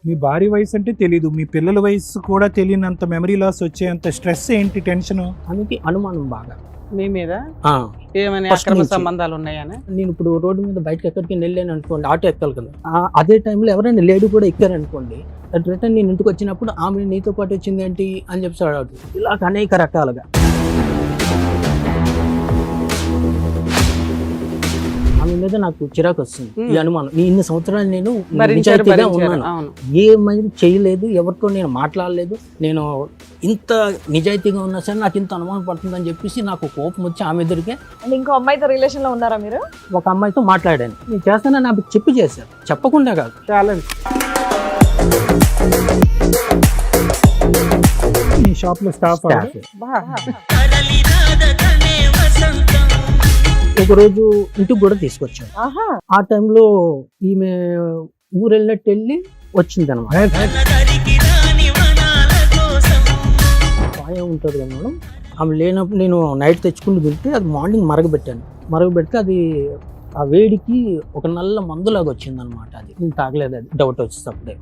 మీ భార్య వయసు అంటే తెలీదు, మీ పిల్లల వయసు కూడా తెలియనంత మెమరీ లాస్ వచ్చేంత స్ట్రెస్ ఏంటి, టెన్షన్? ఆమెకి అనుమానం బాగా మీ మీద ఆ, ఏమైనా First అక్రమ నుంచి. సంబంధాలు ఉన్నాయని. నేను ఇప్పుడు రోడ్డు మీద బయటకు ఎక్కడికి వెళ్ళాను అనుకోండి, ఆటో ఎక్కాలి కదా, అదే టైంలో ఎవరైనా లేడీ కూడా ఎక్కారనుకోండి, రిటర్న్ నేను ఇంటికి వచ్చినప్పుడు ఆమె నీతో పాటు వచ్చింది ఏంటి అని చెప్పి అడుగుతుంది. ఇలా అనేక రకాలుగా ఆమె మీద నాకు చిరాకు వస్తుంది. ఈ అనుమానం ఇన్ని సంవత్సరాలు నేను భరించారు నిజాయితీగా భరించారు. ఉన్నాను, అవును. ఏమీ చేయలేదు, ఎవరితో నేను మాట్లాడలేదు, నేను ఇంత నిజాయితీగా ఉన్నా సరే నాకు ఇంత అనుమానం పడుతుందని చెప్పేసి నాకు కోపం వచ్చి ఆమె ఎదురుకే అండ్ ఇంకో అమ్మాయితో రిలేషన్ లో ఉన్నారా మీరు? ఒక అమ్మాయితో మాట్లాడాను. నేను చేస్తానని నాకు చెప్పి చేశాను, చెప్పకుండా కాదు. ఛాలెంజ్. ఈ షాప్ లో స్టాఫ్ ఒక రోజు ఇంటికి కూడా తీసుకొచ్చాను. ఆహా. ఆ టైంలో ఈమె ఊరు వెళ్ళినట్టు వెళ్ళి వచ్చింది అనమాట. పాయ ఉంటుంది కదా మేడం, ఆమె లేనప్పుడు నేను నైట్ తెచ్చుకుని తింటే అది మార్నింగ్ మరగబెట్టాను. మరగబెడితే అది ఆ వేడికి ఒక నల్ల మందులాగా వచ్చింది అనమాట. అది నేను తాగలేదు, అది డౌట్ వచ్చేటప్పుడే.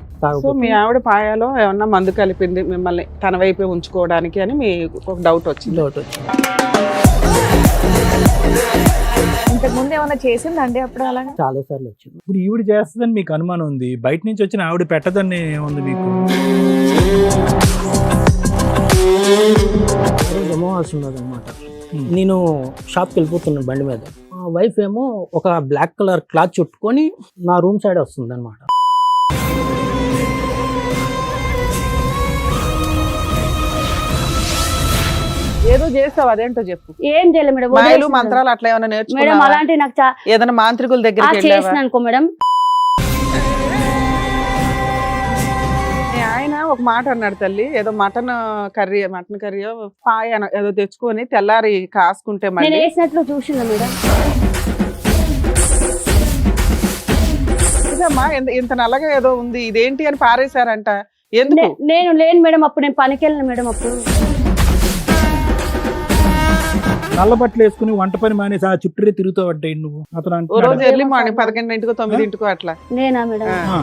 సో మీ ఆవిడ పాయాలో ఏమన్నా మందు కలిపింది మిమ్మల్ని తన వైపే ఉంచుకోవడానికి అని మీ ఒక డౌట్ వచ్చింది. డౌట్ వచ్చింది. ఇంతకు ముందు ఏమైనా చేసిందండి అప్పుడు అలాగే? చాలా సార్లు వచ్చింది. ఇప్పుడు ఈవిడ చేస్తుందని మీకు అనుమానం ఉంది, బయట నుంచి వచ్చిన ఆవిడ పెట్టదని ఉంది మీకు? అమావాస్య ఉన్నది అనమాట. నేను షాప్కి వెళ్ళిపోతున్నాను బండి మీద. మా వైఫ్ ఏమో ఒక బ్లాక్ కలర్ క్లాత్ చుట్టుకొని నా రూమ్ సైడ్ వస్తుంది అనమాట. ఏదో చేస్తావు, అదేంటో చెప్పు. ఏం చేయలేదు మేడం, మాయలు వదిలేసాను మంత్రాలు అట్లా ఏమైనా మేడం. నేర్చుకున్నావా? అలాంటి నాకు ఏదైనా మాంత్రికుల దగ్గరికి వెళ్ళావా? చేసిన అనుకో మేడం. మీ ఆయన ఒక మాట అన్నాడు తల్లి, ఏదో మటన్ కర్రీ పాయ ఏదో తెచ్చుకొని తెల్లారి కాసుకుంటే నేను మళ్ళీ వేసినట్లు చూసిందా మేడం? ఇదమ్మా ఇంత నల్లగా ఏదో ఉంది, ఇదేంటి అని పారేశారంట. ఎందుకు? నేను లేను మేడం, అప్పుడు నేను పనికి వెళ్ళిన మేడం. అప్పుడు నల్ల బట్టలు వేసుకుని వంట పని మానేసి ఆ చుట్టూరే తిరుగుతూ పడ్డాయి నువ్వు. అతను ఓ అంటున్నాడా? రోజు ఎర్లీ మార్నింగ్ 11:00 9:00 అట్లా. నేనా మేడం? ఆ.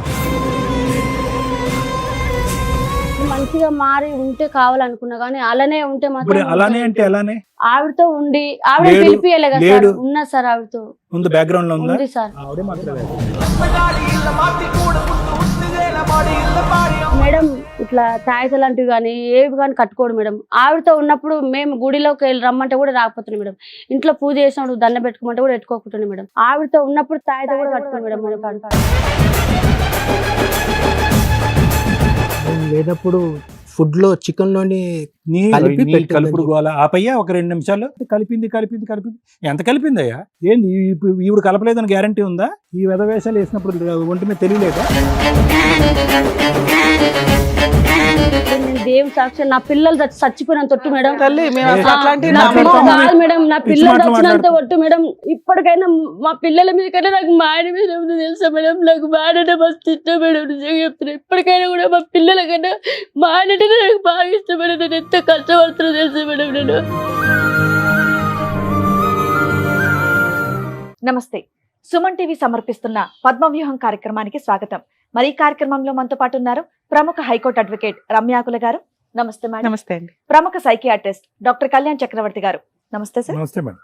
మంచిగా మారి ఉంటే కావాలనుకున్నా కానీ అలానే ఉంటే ఇప్పుడు మాత్రం అలానే అంటే ఎలానే ఆవిడతో ఉండి ఆవిడ లేడు, పిలిపియలే కదా సార్. లేడు. ఉన్నా సార్, ఆవిడతో ఉంది, బ్యాక్గ్రౌండ్ లో ఉందా? ఉంది సార్. ఆవిడే మాట్లాడాలి. మేడం ఇట్లా తాయిత లాంటివి కానీ ఏవి కానీ కట్టుకోడు మేడం. ఆవిడతో ఉన్నప్పుడు మేము గుడిలోకి వెళ్ళి రమ్మంటే కూడా రాకపోతున్నాం మేడం. ఇంట్లో పూజ చేసినప్పుడు దండ పెట్టుకోమంటే కూడా పెట్టుకోకుంటున్నాం మేడం. ఆవిడతో ఉన్నప్పుడు తాయిత కూడా కట్టుకోండి మేడం. మన కాడ నేను లేనప్పుడు ఫుడ్ లో చికెన్ లోని నీ కలిపి నీ పెట్టిందని కలుపుడు గోల ఆపయ్యా ఒక 2 నిమిషాలు. కలిపింది ఎంత కలిపిందయ్యా? ఏంది ఈవిడ కలపలేదని గ్యారంటీ ఉందా? ఈ వెధవేషాలు వేసినప్పుడు ఒంటి మీద తెలియలేదా? నేను దేవుని సాక్షి నా పిల్లలు చచ్చిపోయినంత ఒట్టు మేడం. తల్లి మేము అసలు అట్లాంటివి నా నమ్మము. పిల్లలు కాదు మేడం, నా పిల్లలు మాటలు చచ్చినంత ఒట్టు మేడం. ఇప్పటికైనా మా పిల్లల మీద కన్నా నాకు మా ఆయన మీద ఏముందో తెలుసా మేడం? నాకు మా ఆయన మస్తు ఇష్టం మేడం, నిజంగా చెప్తున్నా. ఇప్పటికైనా కూడా మా పిల్లల కన్నా మా ఆయన నాకు బాగా ఇష్టం మేడం. నేను ఎంత కష్టపడుతున్నా తెలుసా మేడం నేను. నమస్తే. సుమన్ టీవీ సమర్పిస్తున్న పద్మవ్యూహం కార్యక్రమానికి స్వాగతం. మరి ఈ కార్యక్రమంలో మనతో పాటు ఉన్నారు ప్రముఖ హైకోర్టు అడ్వకేట్ రమ్యాకుల గారు. నమస్తే మేడం. నమస్తే అండి. ప్రముఖ సైకియాట్రిస్ట్ డాక్టర్ కళ్యాణ్ చక్రవర్తి గారు. నమస్తే సార్. నమస్తే మేడం.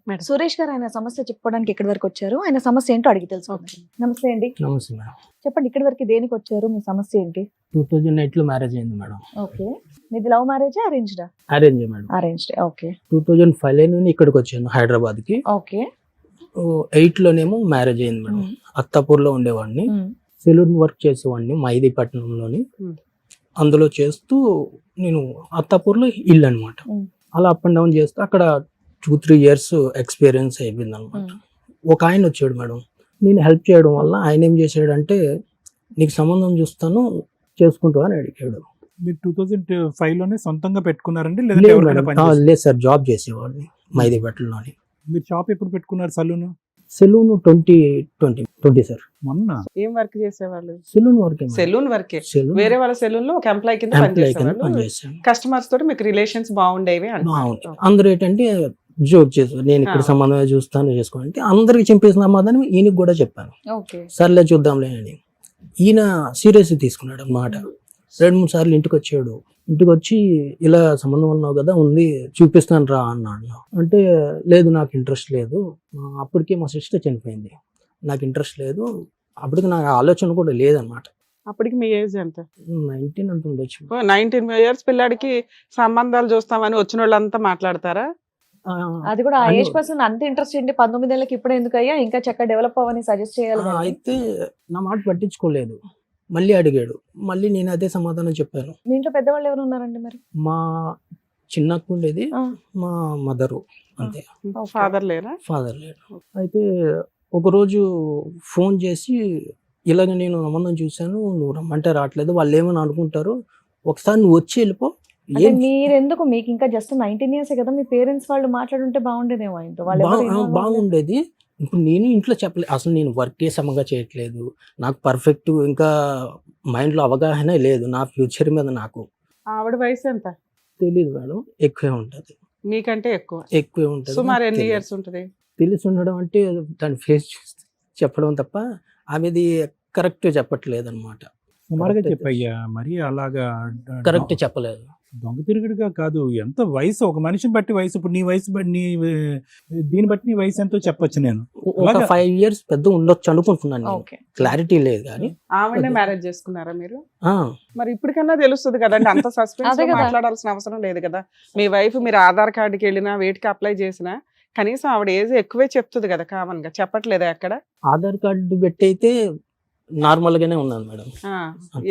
మేడం, సురేష్ గారు ఆయన సమస్య చెప్పుకోవడానికి ఇక్కడి వరకు వచ్చారు. ఆయన సమస్య ఏంటో అడిగి తెలుసుకోండి. నమస్తే అండి. నమస్తే మేడం. చెప్పండి, ఇక్కడి వరకు దేనికి వచ్చారు? మీ సమస్య ఏంటి? 2008 లో మ్యారేజ్ అయింది మేడం. ఓకే. మీది లవ్ మ్యారేజ్ అరేంజ్డా? Arrange madam. అరేంజ్డ్. ఓకే 2005 లో ఇక్కడికి వచ్చాను హైదరాబాద్ కి. ఓకే. 8 లోనేమో మ్యారేజ్ అయింది మేడం. అత్తాపూర్ లో ఉండేవాడిని, సెలూన్ వర్క్ చేసేవాడిని మైదీపట్నంలోని. అందులో చేస్తూ నేను అత్తాపూర్లో ఇల్లు అనమాట. అలా అప్ అండ్ డౌన్ చేస్తూ అక్కడ 2-3 years ఎక్స్పీరియన్స్ అయిపోయింది అనమాట. ఒక ఆయన వచ్చాడు మేడం, నేను హెల్ప్ చేయడం వల్ల ఆయన ఏం చేశాడంటే, నీకు సంబంధం చూస్తాను చేసుకుంటూ అని అడిగాడు. మీరు 2005 లోనే సొంతంగా పెట్టుకున్నారండి లేదంటే ఎవరికైనా పని చేశారా? లేదు సార్, జాబ్ చేసేవాడిని మైదీపట్నంలోని. మీరు షాప్ ఎప్పుడు పెట్టుకున్నారు? Saloon salon 2020 sir. మొన్న ఏం వర్క్ చేసేవాళ్ళు? Salon work. సెలూన్ వర్కే. వేరే వాళ్ళ సెలూన్ లో ఒక ఎంప్లాయ్ కింద పనిచేసేవాళ్ళు. పనిచేసాను. కస్టమర్స్ తోటి మీకు రిలేషన్స్ బాగుండేవి బాగుంది. అందరూ ఏంటంటే జోక్ చేసారు, నేను ఇక్కడ సంబంధం చూస్తాను చేసుకోవాలంటే అందరికి చెప్పేసిన సమాధానం ఈయనకి కూడా చెప్పాను. ఓకే. సర్లే చూద్దాంలే అని. ఈయన సీరియస్ తీసుకున్నాడు అన్నమాట. 2-3 సార్లు ఇంటికి వచ్చాడు. ఇంటికి వచ్చి ఇలా సంబంధం ఉన్నావు కదా, ఉంది చూపిస్తాను రా అన్నాడు. అంటే లేదు నాకు ఇంట్రెస్ట్ లేదు, అప్పటికే మా సిస్టర్ చనిపోయింది, నాకు ఇంట్రెస్ట్ లేదు, అప్పటికి నాకు ఆలోచన కూడా లేదనమాట. అప్పటికి మీ ఏజ్ ఎంత? 19 అంత ఉండొచ్చు. 19 years పిల్లాడికి సంబంధాలు చూస్తామని వచ్చిన వాళ్ళంతా మాట్లాడతారా? అది కూడా ఆ అని- ఏజ్ పర్సన్ అంత ఇంట్రెస్ట్ ఏంటి 19 ఏళ్ళకి ఇప్పుడు ఎందుకు అయ్యా, ఇంకా చక్కగా డెవలప్ అవ్వని సజెస్ట్ చేయాలి కదా. అయితే నా మాట పట్టించుకోలేదు. మళ్ళీ అడిగాడు, మళ్ళీ నేను అదే సమాధానం చెప్పాను. మీ ఇంట్లో పెద్దవాళ్ళు ఎవరు ఉన్నారండి మరి? మా చిన్నక్క ఉండేది, ఆ. మా మదరు అంతే, ఫాదర్ లేరా? ఫాదర్ లేడు. అయితే ఒకరోజు ఫోన్ చేసి ఇలాగ నేను సంబంధం చూశాను, నువ్వు రమ్మంటే రావట్లేదు, వాళ్ళు ఏమని అనుకుంటారు, ఒకసారి నువ్వు వచ్చి వెళ్ళిపో. అంటే ఏం మీరెందుకు, మీకు ఇంకా జస్ట్ 19 years కదా, మీ పేరెంట్స్ వాళ్ళు మాట్లాడుంటే బాగుండేదేమో ఆయనతో. వాళ్ళు ఎవరు involve అవ్వలేదు. బాగుండేది. ఇప్పుడు నేను ఇంట్లో చెప్పలేదు, అసలు నేను వర్కే సమగా చేయట్లేదు, నాకు పర్ఫెక్ట్ ఇంకా మైండ్లో అవగాహన లేదు నా ఫ్యూచర్ మీద. నాకు ఆవిడ వయసు ఎంత? తెలియదు మేడం, ఎక్కువే ఉంటుంది, మీకంటే ఎక్కువ. ఎక్కువే ఉంటుంది. సుమారు ఎన్ని తెలియదు. ఇయర్స్ ఉంటది? తెలిసి ఉండడం అంటే దాని ఫేస్ చూస్తే చెప్పడం తప్ప ఆమెది కరెక్ట్ చెప్పట్లేదు అనమాట. సుమారుగా చెప్పయ్యా, మరి అలాగా కరెక్ట్ చెప్పలేదు. దొంగ తిరుగుడుగా కాదు, ఎంత వయసు, ఒక మనిషిని బట్టి వయసు, ఇప్పుడు నీ వయసు బట్టి దీన్ని బట్టి నీ వయసు ఎంతో చెప్పొచ్చు నేను. ఒక అలాగా? 5 years పెద్ద ఉండొచ్చు అనుకుంటున్నాను. ఓకే. క్లారిటీ లేదు కానీ ఆవిడనే మ్యారేజ్ చేసుకున్నారా మీరు? ఆ, మరి ఇప్పటికన్నా తెలుస్తుంది కదండి, అంత సస్పెన్స్ అదే కదా. మాట్లాడాల్సిన అవసరం లేదు కదా. మీ వైఫ్ మీరు ఆధార్ కార్డుకి వెళ్ళినా వేటికి అప్లై చేసినా కనీసం ఆవిడ ఏజ్ ఎక్కువే చెప్తుంది కదా, కామన్ గా చెప్పట్లేదా ఎక్కడ? ఆధార్ కార్డు పెట్టి అయితే నార్మల్ గానే ఉన్నాను మేడం.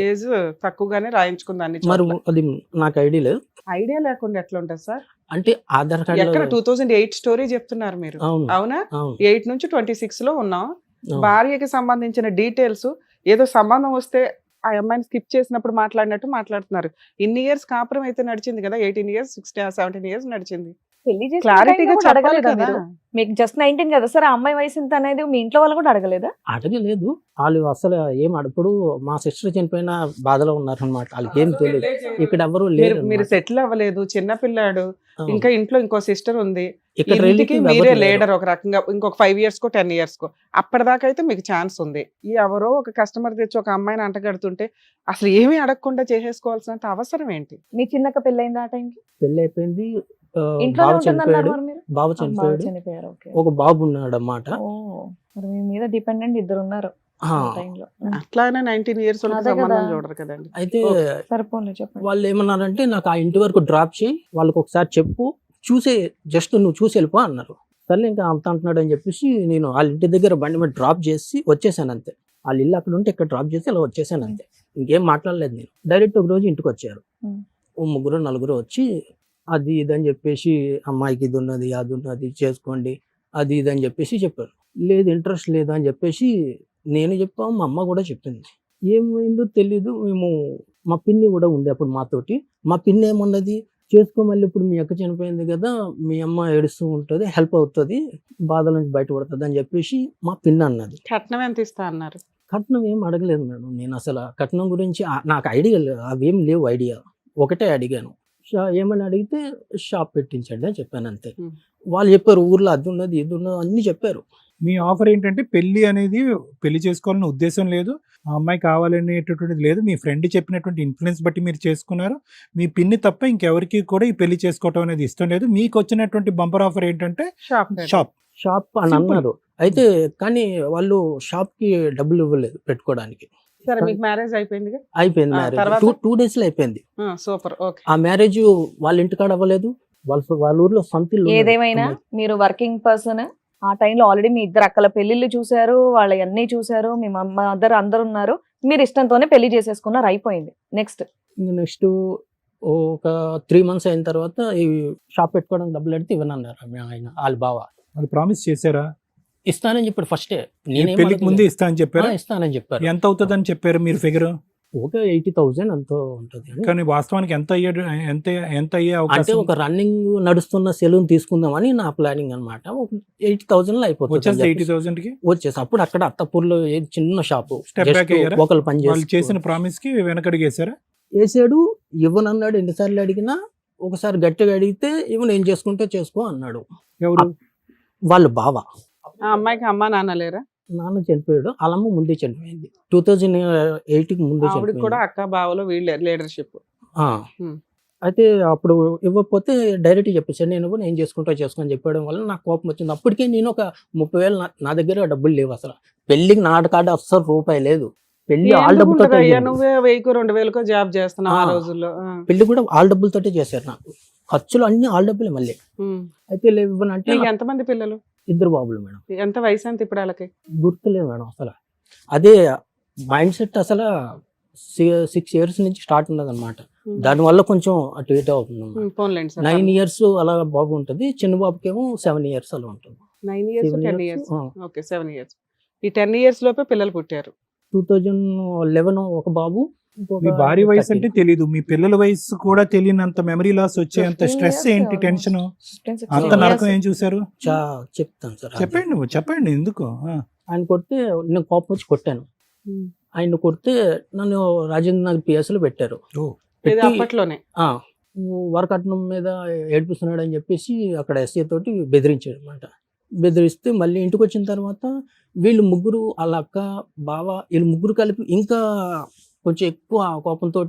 ఏజ్ తక్కువగానే రాయించుకుంది అన్ని మరి చోట్ల. అది నాకు ఐడియా లేదు. ఐడియా లేకుండా ఎట్లా ఉంటుంది సార్? అంటే ఆధార్ ఎక్కడ కార్డు 2008 స్టోరీ చెప్తున్నారు మీరు, అవును అవునా? అవును 8 నుంచి 26 లో ఉన్నాం. అవును. భార్యకి సంబంధించిన డీటెయిల్స్ ఏదో సంబంధం వస్తే ఆ అమ్మాయిని స్కిప్ చేసినప్పుడు మాట్లాడినట్టు మాట్లాడుతున్నారు. ఇన్ని ఇయర్స్ కాపురం అయితే నడిచింది కదా, 18 years 17 years నడిచింది. పెళ్లి చేసిన క్లారిటీగా time లో కూడా చెప్పాలి అడగలేదా కదా. మీరు? మీకు జస్ట్ 19 కదా సార్, ఆ అమ్మాయి వయసు ఎంత అనేది మీ ఇంట్లో వాళ్ళు కూడా అడగలేదా? అడగలేదు. వాళ్ళు అసలు ఏం అప్పుడు మా సిస్టర్ చనిపోయిన బాధలో ఉన్నారు అనమాట. వాళ్ళకి ఏం తెలియదు, ఇక్కడ ఎవరు లేరు మీరు అన్నమాట. సెటిల్ అవ్వలేదు, చిన్న పిల్లాడు, అవును. ఇంకా ఇంట్లో ఇంకో సిస్టర్ ఉంది, ఇక్కడ ఇంటికి relative మీరే ఎవరు లేరు. లీడర్ ఒక రకంగా. ఇంకొక 5 years కో 10 years కో అప్పటిదాకా అయితే మీకు ఛాన్స్ ఉంది. ఈ ఎవరో ఒక కస్టమర్ తెచ్చి ఒక అమ్మాయిని అంటగడుతుంటే అసలు ఏమీ అడగకుండా చేసేసుకోవాల్సినంత అవసరం ఏంటి? మీ చిన్నక్క పెళ్ళైంది ఆ టైంకి? పెళ్ళి అయిపోయింది. ఇంట్లోనే బాబు ఉంటుందన్నారు చనిపోయాడు. మరి మీరు? బాబు బాగా చనిపోయాడు. చనిపోయారు. ఓకే. ఒక బాబు ఉన్నాడు అన్నమాట. ఓ, మరి మీ మీద డిపెండెంట్ ఇద్దరు ఉన్నారు ఆ, ఆ టైంలో. అట్లానే 19 years వాళ్ళకి అదే కదా. సంబంధం చూడరు కదండి. అయితే సరిపోలే చెప్పండి. వాళ్ళు ఏమన్నారంటే నాకు ఆ ఇంటి వరకు డ్రాప్ చేయి, వాళ్ళకి ఒకసారి చెప్పు, చూసే జస్ట్ నువ్వు చూసి వెళ్ళిపో అన్నారు. సరే ఇంకా అంత అంటున్నాడు అని చెప్పేసి నేను వాళ్ళ ఇంటి దగ్గర బండి మీద డ్రాప్ చేసి వచ్చేసాను అంతే. వాళ్ళ ఇల్లు అక్కడ ఉంటే ఇక్కడ డ్రాప్ చేసి అలా వచ్చేసాను అంతే. ఇంకేం మాట్లాడలేదు నేను. డైరెక్ట్ ఒక రోజు ఇంటికి వచ్చారు. ఉమ్. ఓ 3-4 వచ్చి అది ఇది అని చెప్పేసి అమ్మాయికి ఇది ఉన్నది అది ఉన్నది చేసుకోండి అది ఇది అని చెప్పేసి చెప్పారు. లేదు ఇంట్రెస్ట్ లేదు అని చెప్పేసి నేను చెప్పాము, మా అమ్మ కూడా చెప్పింది. ఏమైందో తెలీదు. మేము మా పిన్ని కూడా ఉండే అప్పుడు మాతోటి. మా పిన్ని ఏమన్నది, చేసుకో, మళ్ళీ ఇప్పుడు మీ అక్క చనిపోయింది కదా, మీ అమ్మ ఏడుస్తూ ఉంటుంది, హెల్ప్ అవుతుంది, బాధల నుంచి బయటపడుతుంది అని చెప్పేసి మా పిన్ని అన్నది. కట్నం ఎంత ఇస్తా అన్నారు? కట్నం ఏం అడగలేదు మేడం. నేను అసలు ఆ కట్నం గురించి నాకు ఐడియా అవేం లేవు. ఐడియా ఒకటే అడిగాను, ఏమని అడిగితే షాప్ పెట్టించండి అని చెప్పాను అంతే. Hmm. వాళ్ళు చెప్పారు ఊర్లో అది ఉన్నది ఇది ఉన్నది అన్ని చెప్పారు. మీ ఆఫర్ ఏంటంటే పెళ్లి అనేది పెళ్లి చేసుకోవాలనే ఉద్దేశం లేదు, ఆ అమ్మాయి కావాలనేటటువంటిది లేదు, మీ ఫ్రెండ్ చెప్పినటువంటి ఇన్ఫ్లుయెన్స్ బట్టి మీరు చేసుకున్నారు. మీ పిన్ని తప్ప ఇంకెవరికి కూడా ఈ పెళ్లి చేసుకోవటం అనేది ఇష్టం లేదు. మీకు వచ్చినటువంటి బంపర్ ఆఫర్ ఏంటంటే షాప్ షాప్. అని Simple. అన్నారు. అయితే కానీ వాళ్ళు షాప్ కి డబ్బులు ఇవ్వలేదు పెట్టుకోవడానికి. సరే, మీకు మ్యారేజ్ అయిపోయిందిగా. అయిపోయింది ఆ, మ్యారేజ్. తర్వాత? 2 days లో అయిపోయింది. సూపర్. ఓకే. ఆ మ్యారేజ్ వాళ్ళ ఇంటికాడ అవ్వలేదు, వాళ్ళ ఊర్లో సొంత ఇల్లు ఉన్నది. ఏదేమైనా మీరు వర్కింగ్ పర్సన్, ఆ టైంలో ఆల్రెడీ మీ ఇద్దరు అక్కల పెళ్లిళ్ళు చూసారు, వాళ్ళ అన్ని చూసారు, మీ మదర్ అందరు ఉన్నారు, మీరు ఇష్టంతోనే పెళ్లి చేసేసుకున్నారు, అయిపోయింది. నెక్స్ట్ నెక్స్ట్ ఒక 3 months అయిన తర్వాత ఈ షాప్ పెట్టుకోవడానికి డబ్బులు అడిగితే ఇవ్వనన్నారు ఆయన వాళ్ళ బావ. వాళ్ళు ప్రామిస్ చేశారా? ఇస్తానని చెప్పాడు ఫస్టే. పెళ్లికి ముందే ఇస్తా అని చెప్పారు. ఇస్తానని చెప్పారు. ఎంత అవుతుందని చెప్పారు మీరు ఫిగర్? ఒక 80,000 ఎంతో ఉంటుంది అని. కానీ వాస్తవానికి ఎంత అయ్యే అంటే అవకాశం? ఒక రన్నింగ్ నడుస్తున్న సెలూన్ తీసుకుందామని నా ప్లానింగ్ అనమాట. ఒక 80,000 లో అయిపోతుంది వచ్చేస్తే అని చెప్పేసి 80,000 కి వచ్చేసి అప్పుడు అక్కడ అత్తపూర్లో చిన్న షాపు Step back అయ్యారా? ఒకళ్ళు పని వాళ్ళు చేసిన చేసి ప్రామిస్ కి వెనకడిగేశారా? వేసాడు. ఇవ్వనన్నాడు. ఎన్నిసార్లు అడిగినా ఒకసారి గట్టిగా అడిగితే ఇవ్వ నేను చేసుకుంటే చేసుకో అన్నాడు. ఎవరు? వాళ్ళ బావ. ఆ అమ్మాయికి అమ్మా నాన్న లేరా? నాన్న చనిపోయాడు, వాళ్ళమ్మ ముందే చనిపోయింది. 2008కి ముందే ఆవిడకి చనిపోయింది. కూడా అక్క బావలో వీళ్ళే లీడర్షిప్. ఆ. అయితే అప్పుడు ఇవ్వకపోతే డైరెక్ట్ చెప్పేసాను, నేను చేసుకుని చెప్పడం వల్ల నాకు కోపం వచ్చింది. అప్పటికే నేను ఒక 30,000 నా దగ్గర డబ్బులు లేవు అసలు. పెళ్లికి నా కాడ అస్సలు రూపాయి లేదు. పెళ్లి ఆల్ డబ్బులతో అయ్యా నువ్వే 1000-2000 జాబ్ చేస్తున్నావు ఆ రోజుల్లో. పెళ్లి కూడా ఆల్ డబ్బులతోటే చేశారు. నాకు ఖర్చులు అన్ని ఆల్ డబ్బులే మళ్ళీ. అయితే లేవు అంటే నీకు ఎంతమంది పిల్లలు? 2 బాబులు మేడం. ఎంత వయసు ఎంత ఇప్పుడు వాళ్ళకి? గుర్తులేదు మేడం అసలు. అదే మైండ్ సెట్ అసలు 6 years నుంచి స్టార్ట్ ఉన్నది అనమాట. దానివల్ల కొంచెం అటు ఇటు అవుతుంది. 9 years అలా బాబు ఉంటుంది, చిన్న బాబుకేమో 7 years అలా ఉంటుంది. 9 years 10 years. Okay 7 years. ఈ 10 years లోపే పిల్లలు పుట్టారు. 2011 ఒక బాబు. మీ భార్య వయసు అంటే తెలీదు, మీ పిల్లల వయసు కూడా తెలియనంత మెమరీ లాస్ వచ్చేంత 15 స్ట్రెస్ years ఏంటి, టెన్షన్, 16 అంత నరకం ఏం చూసారు? చెప్తాను సార్. చెప్పండి నువ్వు చెప్పండి ఎందుకు. ఆయన కొడితే నేను కోపం వచ్చి కొట్టాను. ఆయన కొడితే నన్ను రాజేంద్ర నగర్ PS లో పెట్టారు. అప్పట్లోనే వరకట్నం మీద ఏడిపిస్తున్నాడు అని చెప్పేసి అక్కడ SI తోటి బెదిరించాడు అనమాట. బెదిరిస్తే మళ్ళీ ఇంటికి వచ్చిన తర్వాత వీళ్ళు ముగ్గురు, వాళ్ళ అక్క బావ, వీళ్ళు ముగ్గురు కలిపి ఇంకా కొంచెం ఎక్కువ కోపంతో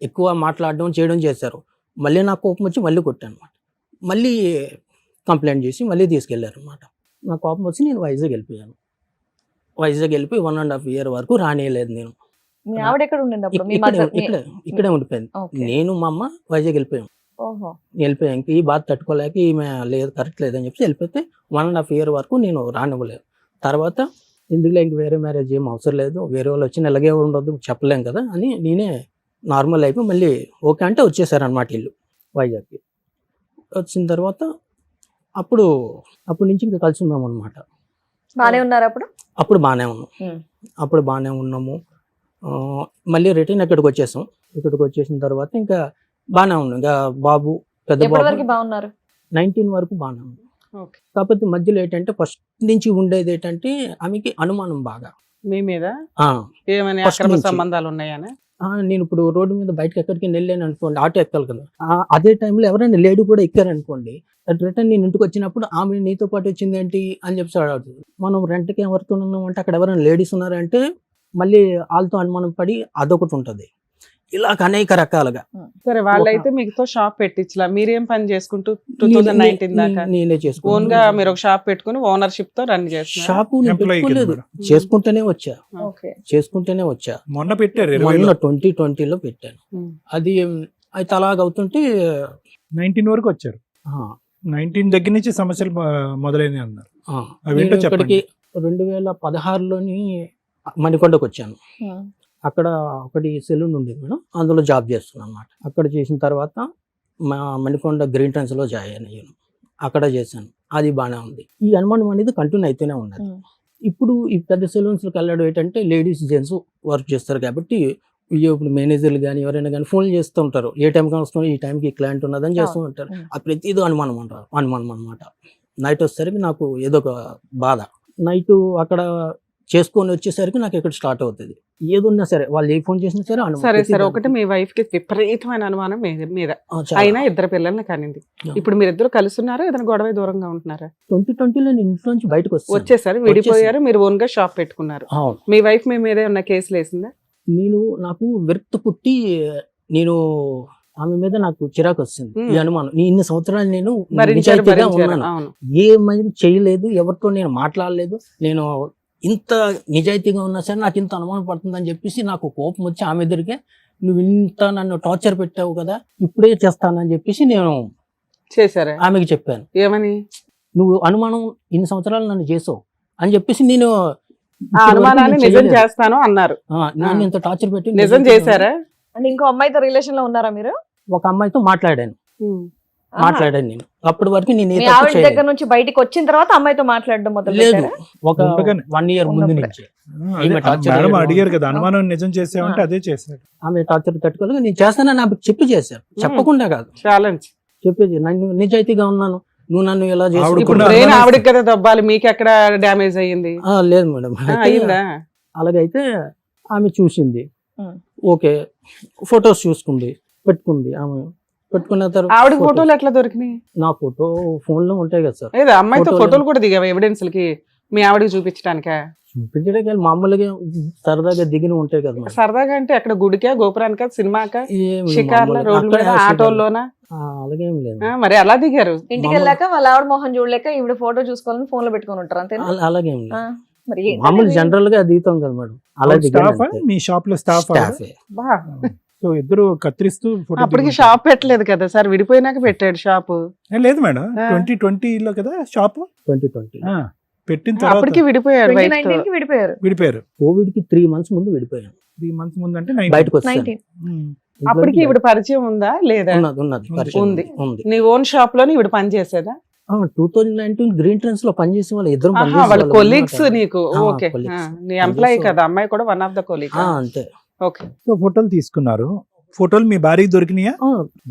ఎక్కువ మాట్లాడడం చేయడం చేశారు. మళ్ళీ నాకు కోపం వచ్చి మళ్ళీ కొట్టాను అనమాట. మళ్ళీ కంప్లైంట్ చేసి మళ్ళీ తీసుకెళ్లారు అనమాట. నాకు కోపం వచ్చి నేను వైజాగ్ వెళ్ళిపోయాను. వైజాగ్ వెళ్ళిపోయి 1.5 year వరకు రానియలేదు నేను. మీ ఆవిడ ఎక్కడ ఉండింది అప్పుడు? మీ మదర్ ఇక్కడే ఉండిపోయింది. నేను మా అమ్మ వైజాగ్ వెళ్ళిపోయాం. వెళ్ళిపోయాం. ఇంక ఈ బాధ తట్టుకోలేక ఈమె లేదు కరెక్ట్ లేదని చెప్పి వెళ్ళిపోతే 1.5 year వరకు నేను రానివ్వలేదు. తర్వాత ఎందుకులే ఇంక వేరే మ్యారేజ్ ఏం అవసరం లేదు, వేరే వాళ్ళు వచ్చి ఇలాగే ఉండొద్దు చెప్పలేం కదా అని నేనే నార్మల్ అయిపోయి మళ్ళీ ఓకే అంటే వచ్చేసారనమాట ఇల్లు వైజాగ్కి. వచ్చిన తర్వాత అప్పుడు నుంచి ఇంకా కలిసి ఉన్నాం అనమాట. బానే ఉన్నారు అప్పుడు? అప్పుడు బాగానే ఉన్నాము. మళ్ళీ రిటర్న్ ఇక్కడికి వచ్చేసాం. ఇక్కడికి వచ్చేసిన తర్వాత ఇంకా బాగానే ఉన్నాం. ఇంకా బాబు పెద్ద బాబు బాగున్నారు. 19 వరకు బాగానే ఉంది. కాకపోతే మధ్యలో ఏంటంటే ఫస్ట్ నుంచి ఉండేది ఏంటంటే ఆమెకి అనుమానం బాగా మీ మీద. ఏమైనా అక్రమ సంబంధాలు ఉన్నాయని? నేను ఇప్పుడు రోడ్డు మీద బయటకు ఎక్కడికి వెళ్ళాను అనుకోండి, ఆటో ఎక్కాలి కదా, అదే టైంలో ఎవరైనా లేడీ కూడా ఎక్కారనుకోండి, రిటర్న్ నేను ఇంటికి వచ్చినప్పుడు ఆమె నీతో పాటు వచ్చింది ఏంటి అని చెప్పి అడుగుతుంది. మనం రెంట్కి ఎవరితో ఉన్నాం అంటే అక్కడ ఎవరైనా లేడీస్ ఉన్నారంటే మళ్ళీ వాళ్ళతో అనుమానం పడి అదొకటి ఉంటుంది. ఇలా అనేక రకాలుగా. సరే వాళ్ళైతే మీతో షాప్ పెట్టించలా, మీరేం పని చేసుకుంటూ 2019 దాకా నేనే ఓన్ గా మీరు ఒక షాప్ పెట్టుకుని ఓనర్షిప్ తో రన్ చేస్తున్నారు? షాపు పెట్టుకోలేదు, చేసుకుంటూనే వచ్చా. మొన్న పెట్టారు 2020లో పెట్టాను. అది అయితే అలాగవుతుంటే 19 వరకు వచ్చారు. 19 దగ్గర నుంచి సమస్యలు మొదలైనవి అన్నారు. ఇక్కడికి 2016లోని మణికొండకు వచ్చాను. అక్కడ ఒకటి సెలూన్ ఉండేది మేడం, అందులో జాబ్ చేస్తున్నాను అనమాట. అక్కడ చేసిన తర్వాత మా మణికొండ గ్రీన్ ట్రెండ్స్ లో జాయిన్ అయ్యాను. అక్కడ చేశాను, అది బాగానే ఉంది. ఈ అనుమానం అనేది కంటిన్యూ అయితేనే ఉన్నది. ఇప్పుడు ఈ పెద్ద సెలూన్స్కి వెళ్ళడం ఏంటంటే లేడీస్ జెంట్స్ వర్క్ చేస్తారు కాబట్టి ఇప్పుడు మేనేజర్లు కానీ ఎవరైనా కానీ ఫోన్ చేస్తూ ఉంటారు, ఏ టైంకి వస్తుంది, ఈ టైంకి క్లయింట్ ఉన్నదని చేస్తూ ఉంటారు. ఆ ప్రతిదీ అనుమానం అనమాట. నైట్ వచ్చేసరికి నాకు ఏదో ఒక బాధ. నైట్ అక్కడ చేసుకొని వచ్చేసరికి నాకు ఇక్కడ స్టార్ట్ అవుతుంది. ఏదున్నా సరే వాళ్ళు ఏ ఫోన్ చేసినా సరే సరే ఒకటి మీ వైఫ్ కి విపరీతమైన అనుమానం మీద, అయినా 2 పిల్లల్ని కనింది. ఇప్పుడు మీరిద్దరు కలుస్తున్నారా, ఏదైనా గొడవ దూరంగా ఉంటున్నారా? 2020లో నేను ఇంట్లో నుంచి బయటకు వచ్చేసారు, విడిపోయారు, మీరు ఓన్ గా షాప్ పెట్టుకున్నారు. మీ వైఫ్ మీ మీద ఉన్న కేసులు వేసిందా? నాకు విరక్తి పుట్టి నేను ఆమె మీద నాకు చిరాకు వస్తుంది. ఈ అనుమానం ఇన్ని సంవత్సరాలు నేను నిజాయితీగా ఉన్నాను, ఏమైనా చేయలేదు, ఎవరితో నేను మాట్లాడలేదు, నేను ఇంత నిజాయితీగా ఉన్నా సరే నాకు ఇంత అనుమానం పడుతుందని చెప్పేసి నాకు కోపం వచ్చి ఆమె ఎదురుగా నువ్వు ఇంత నన్ను టార్చర్ పెట్టావు కదా, ఇప్పుడే చేస్తానని చెప్పేసి నేను చేశారా ఆమెకి చెప్పాను. ఏమని? నువ్వు అనుమానం ఇన్ని సంవత్సరాలు నన్ను చేసావు అని చెప్పేసి నేను అనుమానాన్ని నిజం చేస్తాను అన్నారు. నన్ను ఇంత టార్చర్ పెట్టి నిజం చేశారా? ఇంకో అమ్మాయితో రిలేషన్ లో ఉన్నారా మీరు? ఒక అమ్మాయితో మాట్లాడాను నేను. అప్పటి వరకు నేను దగ్గర నుంచి బయటికి వచ్చిన తర్వాత అమ్మాయితో మాట్లాడడం మొదలు ఒక 1 year ముందు నుంచి అడిగారు కదా అనుమానం నిజం చేసావంటే అదే చేశాడు. ఆమె టార్చర్ తట్టుకోలేక నేను చేస్తానని నాకు చేశారు, చెప్పకుండా కాదు, ఛాలెంజ్ చెప్పేది. నేను నిజాయితీగా ఉన్నాను, నువ్వు నన్ను ఎలా చేసి ఆవిడకి కదా దబ్బాలి, మీకు ఎక్కడ డ్యామేజ్ అయ్యింది? లేదు మేడం, అలాగైతే ఆమె చూసింది, ఓకే ఫొటోస్ చూసుకుంది, పెట్టుకుంది. ఆమె పెట్టుకున్న తర్వాత ఆవిడ ఫోటోలు ఎట్లా దొరికినాయి? నా ఫోటో ఫోన్ లో ఉంటాయి కదా సార్. అమ్మాయితో ఫోటోలు కూడా దిగావా ఎవిడెన్స్ కి? మీ ఆవిడకి చూపించడానికా? చూపించడానికి మామూలుగా సరదాగా దిగిన ఉంటాయి కదా మేడం. సరదాగా అంటే అక్కడ గుడికా, గోపురానికా, సినిమాకా, ఏం లేదు, షికార్ల, మామూలుగా రోడ్ల మీద, అక్కడే ఆటోల్లోనా? అలాగేం లేదు, మరి అలా దిగారు? ఇంటికి వెళ్ళాక వాళ్ళ ఆవిడ మొహం చూడలేక ఈవిడ ఫోటో చూసుకోవాలని ఫోన్ లో పెట్టుకొని ఉంటారు అంతేనా? అలాగేం లేదు. మరి మామూలు జనరల్ గా దిగుతాం కదా మేడం, అలా స్టాఫ్ మీ షాప్ లో స్టాఫ్ స్టాఫే. బా, సో ఇద్దరు కత్తిరిస్తూ photo అప్పటికి దిగుంటారు. షాప్ పెట్టలేదు కదా సార్, విడిపోయినాక పెట్టాడు షాపు. లేదు మేడం 2020లో కదా షాప్ 2020 పెట్టిన తర్వాత అప్పటికి విడిపోయాడు wife తో. 2019 కి విడిపోయారు. విడిపోయారు. కోవిడ్ కి 3 months ముందు విడిపోయాను, 3 months ముందు అంటే బయటకు వచ్చాను. 19 ఇంట్లో అప్పటికి నుంచి ఇవిడ పరిచయం ఉందా లేదా? ఉన్నది ఉంది. పరిచయం ఉంది. ఉంది. నీ ఓన్ షాప్ లోని ఇవిడ పని చేసేదా? 2019 గ్రీన్ ట్రెండ్స్ లో పనిచేసే వాళ్ళు ఇద్దరు వాళ్ళ కొలీగ్స్ నీకు? Okay, colleagues. నీ ఎంప్లాయీ Colleagues. కదా, అమ్మాయి కూడా వన్ ఆఫ్ ద కొలీగ్. అంతే. ఓకే, సో ఫోటోలు తీసుకున్నారు. ఫోటోలు మీ భార్యకి దొరికినాయా?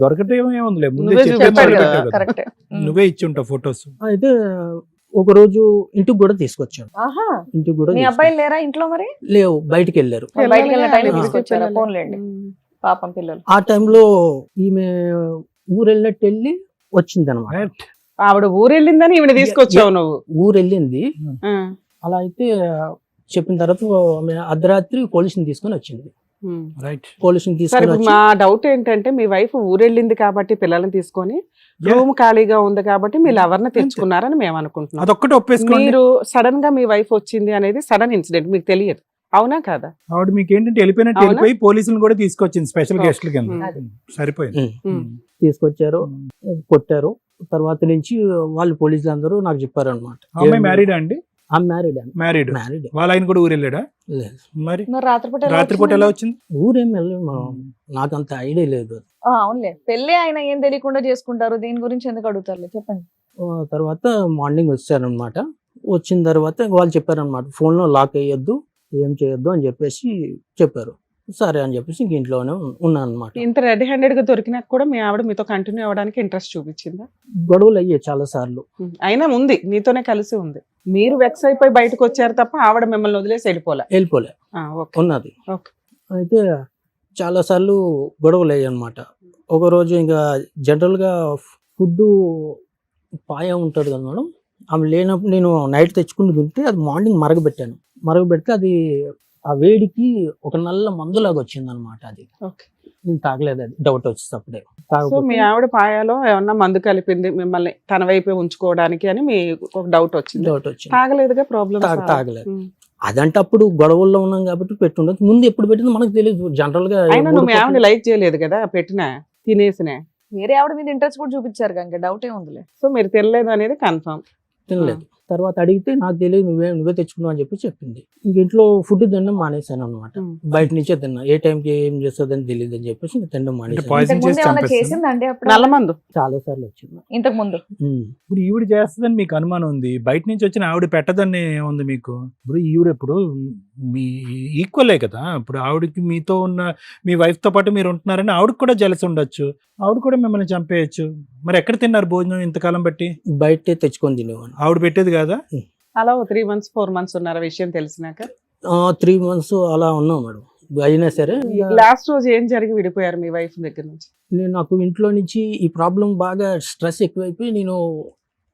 దొరకటం ఏముందిలే, ముందే నువ్వే చెప్పి చూపించాడు మొదలు కదా. పెట్టావు కదా. కరెక్ట్. నువ్వే ఇచ్చి ఉంటావు ఫొటోస్. అయితే ఒక రోజు ఇంటికి కూడా తీసుకొచ్చాను, ఆహా, ఇంటికి కూడా మీ అబ్బాయిలు లేరా ఇంట్లో మరి? లేవు, బయటికి వెళ్ళారు. బయటికి వెళ్ళిన టైం పిల్లలే, తీసుకొచ్చారా? పిల్లలే. ఫోన్లేండి, పాపం పిల్లలు. ఆ టైంలో ఈమె ఊరు వెళ్ళినట్టు వెళ్ళి వచ్చింది అనమాట. ఆవిడ ఊరెళ్ళిందని ఈవిడ తీసుకొచ్చావు నువ్వు? ఊరు వెళ్ళింది. ఆ. అలా అయితే చెప్పిన తర్వాత ఆమె అర్ధరాత్రి పోలీసుని తీసుకొని వచ్చింది. రైట్. పోలీసుని సరే, తీసుకొని ఇప్పుడు వచ్చి మా డౌట్ ఏంటంటే మీ వైఫ్ ఊరెళ్ళింది కాబట్టి పిల్లల్ని తీసుకొని రూమ్ ఖాళీగా ఉంది కాబట్టి మీరు ఎవరిని తెచ్చుకున్నారని మేము అనుకుంటున్నాం. అదొక్కటి ఒప్పేసుకోండి. మీరు సడన్ గా మీ వైఫ్ వచ్చింది అనేది సడన్ ఇన్సిడెంట్, మీకు తెలియదు, అవునా కాదా? ఆవిడ మీకు ఏంటంటే వెళ్ళిపోయినట్టు అవునా? వెళ్ళిపోయి పోలీసులను కూడా తీసుకొచ్చింది స్పెషల్ Okay. గెస్ట్ల కింద. సరిపోయింది. ఉమ్. తీసుకొచ్చారు, కొట్టారు. తర్వాత నుంచి వాళ్ళు పోలీసులు అందరూ నాకు చెప్పారు అనమాట. అమ్మాయి మ్యారీడా అండి? ఆ మ్యారీడ్ మ్యారీడ్. మ్యారీడ్ వాళ్ళ ఆయన కూడా ఊరు వెళ్ళాడా? లేదు, మరి మరి రాత్రిపూట ఎలా రాత్రిపూట ఎలా వచ్చింది? ఊరేం వెళ్ళలేదు మనం, నాకు అంత ఐడియా లేదు. అవునులే, పెళ్ళి ఆయన ఏం తెలియకుండా చేసుకుంటారు, దీని గురించి ఎందుకు అడుగుతారు చెప్పండి. తర్వాత మార్నింగ్ వచ్చారనమాట. వచ్చిన తర్వాత వాళ్ళు చెప్పారనమాట, ఫోన్లో లాక్ వేయొద్దు, ఏం చేయొద్దు అని చెప్పేసి చెప్పారు. సరే అని చెప్పేసి ఇంక ఇంట్లోనే ఉన్నాను అనమాట. ఇంత రెడ్ హ్యాండెడ్ గా దొరికినాక కూడా మీ ఆవిడ మీతో కంటిన్యూ అవ్వడానికి ఇంట్రెస్ట్ చూపించిందా? గొడవలు అయ్యాయి చాలా సార్లు. అయినా ఉంది, నీతోనే కలిసి ఉంది. మీరు వెక్స్ అయిపోయి బయటకు వచ్చారు తప్ప ఆవిడ మిమ్మల్ని వదిలేసి వెళ్ళిపోలే. వెళ్ళిపోలే, ఓకే. ఉన్నది. ఓకే. అయితే చాలా సార్లు గొడవలు అయ్యాయి అనమాట. ఒకరోజు ఇంకా జనరల్గా ఫుడ్ పాయ ఉంటుంది కదా మేడం, ఆమె లేనప్పుడు నేను నైట్ తెచ్చుకుని తింటే అది మార్నింగ్ మరగబెడితే అది ఆ వేడికి ఒక నల్ల మందులాగా వచ్చింది అనమాట. అది ఓకే. నేను తాగలేదు, అది డౌట్ వచ్చేటప్పుడే. సో మీ ఆవిడ పాయాలో ఏమన్నా మందు కలిపింది మిమ్మల్ని తన వైపే ఉంచుకోవడానికి అని మీ ఒక డౌట్ వచ్చింది. డౌట్ వచ్చింది, తాగలేదుగా, ప్రాబ్లం తాగలేదు. అదంటే అప్పుడు గొడవల్లో ఉన్నాం కాబట్టి పెట్టుండదు. ముందు ఎప్పుడు పెట్టిందో మనకు తెలియదు. జనరల్ గా అయినా నువ్వు మీ ఆవిడ లైక్ చేయలేదు కదా పెట్టినా, తినేసినా. వేరే ఆవిడ మీద ఇంట్రెస్ట్ కూడా చూపించారు కనుక డౌట్ ఏ ఉందిలే. సో మీరు తినలేదు అనేది కన్ఫర్మ్. తినలేదు. తర్వాత అడిగితే నాకు తెలియదు, నువ్వే తెచ్చుకున్నావు అని చెప్పి చెప్పింది. ఇంక ఇంట్లో ఫుడ్ తినడం మానేశాను అనమాట. బయట నుంచే తిన్నా, ఏ టైంకి ఏం చేస్తుందని తెలియదు అని చెప్పేసి ఇంక తినడం మానేశాను. పాయిజన్ ఇంతకు ముందు చేసి ఏమైనా చంపేస్తాను. చేసిందండి అప్పుడు? నల్ల మందు చాలా సార్లు వచ్చింది. ఇంతకు ముందు ఇప్పుడు ఈవిడ చేస్తుందని మీకు అనుమానం ఉంది, బయట నుంచి వచ్చిన ఆవిడ పెట్టదని ఉంది మీకు. ఇప్పుడు ఈవిడ ఇప్పుడు మీ ఈక్వలే కదా. ఇప్పుడు ఆవిడకి మీతో ఉన్న మీ వైఫ్ తో పాటు మీరు ఉంటున్నారని ఆవిడకి కూడా జలసి ఉండొచ్చు, ఆవిడ కూడా మిమ్మల్ని చంపేయచ్చు. మరి ఎక్కడ తిన్నారు భోజనం ఇంతకాలం బట్టి? బయటే తెచ్చుకొని తినేవాడిని. ఆవిడ పెట్టేది కదా. అలా 3 months 4 months ఉన్నారా విషయం తెలిసినాక? 3 months అలా ఉన్నాం మేడం. అయినా సరే లాస్ట్ రోజు ఏం జరిగి విడిపోయారు మీ వైఫ్ దగ్గర నుంచి? నాకు ఇంట్లో నుంచి ఈ ప్రాబ్లం బాగా స్ట్రెస్ ఎక్కువైపోయి నేను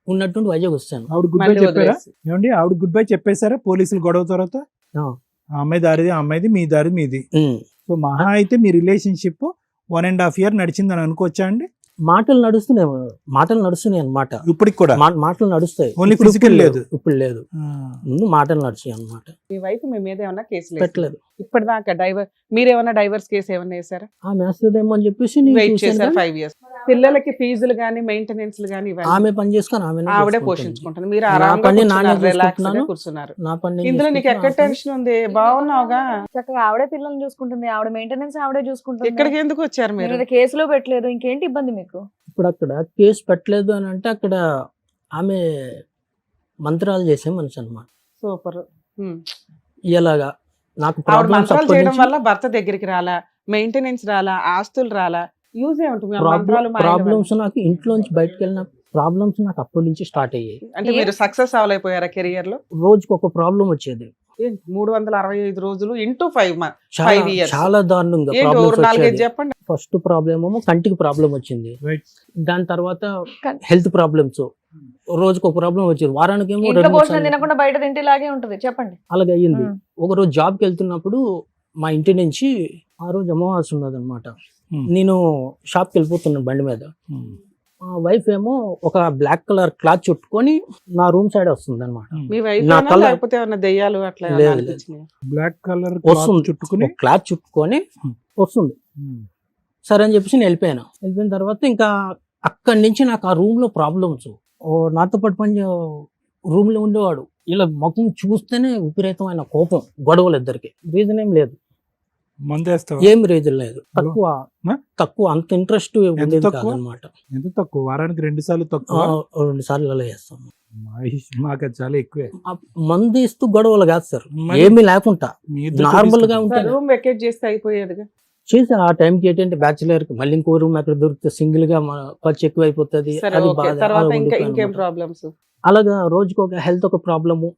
ఉన్నట్టుండి వైజాగ్ వస్తాను. ఆవిడ గుడ్ బై మళ్ళీ చెప్పారా? వదిలేసి. ఏమండి ఆవిడ గుడ్ బై చెప్పేశారా పోలీసులు గొడవ తర్వాత? ఆ. ఆ అమ్మాయి దారిది ఆ అమ్మాయిది, మీ దారి మీది. ఉమ్. సో మహా అయితే మీ రిలేషన్షిప్ 1.5 year నడిచిందని అనుకోవచ్చా అండి? మాటలు నడుస్తున్నాయి అన్నమాట. ఇప్పటికి కూడా మాటలు నడుస్తాయి. Only ఇప్పుడు physical లేదు. ఇప్పుడు లేదు, ముందు మాటలు నడిచాయి అన్నమాట. మీ వైఫ్ మీ మీద ఏమన్నా కేసులు పెట్టలేదు. ఇప్పటిదాకా మీరేమన్నా డైవర్స్ కేసు ఏమన్నా వేసారా? ఆమె వస్తుందేమో అని చెప్పేసి నేను వెయిట్ చూశాను చేశారు కానీ 5 years. పిల్లలకి ఫీజులు గానీ మెయింటెనెన్స్ గానీ ఇవన్నీ ఆమె పని చేసుకొని ఆవిడే పోషించుకుంటారు. మీరు నా ఆరాంగా పని నానే కూర్చున్నారు, relax గా చూసుకుంటున్నాను. కూర్చున్నారు. నా పని నేను ఇందులో నీకు ఎక్కడ చేసుకుంటున్నా. టెన్షన్ ఉంది? బాగున్నావుగా. చక్కగా ఆవిడే పిల్లల్ని చూసుకుంటుంది, ఆవిడ మెయింటెనెన్స్ ఆవిడే చూసుకుంటుంది. ఇక్కడికి ఎందుకు వచ్చారు మీరు? మీరు కేసులో పెట్టలేదు, ఇంకేంటి ఇబ్బంది మీకు? ఇప్పుడు అక్కడ కేసు పెట్టలేదు అని అంటే అక్కడ ఆమె మంత్రాలు చేసే మనిషి అన్నమాట. సూపర్. ఇలాగా నాకు ఆవిడ ప్రాబ్లమ్స్ మంత్రాలు చేయడం వల్ల భర్త దగ్గరికి రాలా, మెయింటెనెన్స్ రాలా, ఆస్తులు రాలా, యూజ్ ఏముంటుంది? ఆ మంత్రాలు మాయల వల్ల. ప్రాబ్లమ్స్ నాకు ఇంట్లోంచి బయటకు వెళ్ళిన ప్రాబ్లమ్స్ నాకు అప్పటి నుంచి స్టార్ట్ అయ్యాయి. అంటే మీరు సక్సెస్ అవలైపోయారా కెరియర్ లో? రోజుకి ఒక ప్రాబ్లం వచ్చేది. 365 రోజులు ఇంటూ 5 చాలా 5 years. చాలా దారుణంగా ఏంటి ప్రాబ్లమ్స్ 4-5 వచ్చేది. చెప్పండి. ఫస్ట్ ప్రాబ్లమ్ ఏమో కంటికి ప్రాబ్లం వచ్చింది. Right. దాని తర్వాత కన్- హెల్త్ ప్రాబ్లమ్స్, రోజుకు ఒక ప్రాబ్లం వచ్చేది, వారానికి ఏమో ఇంట్లో 2-3 భోజనం సార్లు. తినకుండా బయట తింటేలాగే ఉంటది, చెప్పండి. అలాగే అయ్యింది. ఉమ్. ఒక రోజు జాబ్కి వెళ్తున్నప్పుడు మా ఇంటి నుంచి ఆ రోజు అమావాస్య ఉన్నది అనమాట. నేను షాప్కి వెళ్ళిపోతున్నాను బండి మీద. మా వైఫ్ ఏమో ఒక బ్లాక్ కలర్ క్లాత్ చుట్టుకొని నా రూమ్ సైడ్ వస్తుంది అనమాట. మీ వైఫ్ నా కళ్ళ- లేకపోతే ఏమన్నా దెయ్యాలు అట్లా లేదు, ఏమన్నా లేదు. అనిపించినాయా? బ్లాక్ కలర్ వస్తుంది, చుట్టుకుని క్లాత్ చుట్టుకొని వస్తుంది. సరే అని చెప్పేసి నేను వెళ్ళిపోయిన తర్వాత ఇంకా అక్కడి నుంచి నాకు ఆ రూమ్ లో ప్రాబ్లమ్స్. నాతో పాటు రూమ్ లో ఉండేవాడు, ఇలా ముఖం చూస్తేనే విపరీతమైన కోపం, గొడవలు ఇద్దరికి. రీజన్ ఏం లేదు, మందేస్తావా? ఏం రీజన్ లేదు. తక్కువ ఆ? తక్కువ అంత ఇంట్రెస్ట్ ఉండేది తక్కువ? కాదనమాట. ఎంత తక్కువ? వారానికి 2 సార్లు తక్కువ? 2 సార్లు అలా చేస్తాను. మాకు అది చాలా ఎక్కువే. ఆ మందు ఇస్తూ గొడవలు కాదు సార్, మరి ఏమీ లేకుండా మీ ఇద్దరు నార్మల్ గా తీసుకోండి. ఉంటే రూమ్ వెకేట్ చేస్తే అయిపోయేదిగా. చేసి ఆ టైంకి ఏంటంటే బ్యాచులర్ కి మళ్ళీ ఇంకో రూమ్ అక్కడ దొరికితే సింగిల్ గా ఖర్చు ఎక్కువ అయిపోతుంది, సరే అది ఓకే, బాధ. తర్వాత అలా ఇంకా ఉండిపోయాను ఇంకేం అన్నమాట. ప్రాబ్లమ్స్? అలాగా రోజుకి ఒక హెల్త్ ఒక ప్రాబ్లము,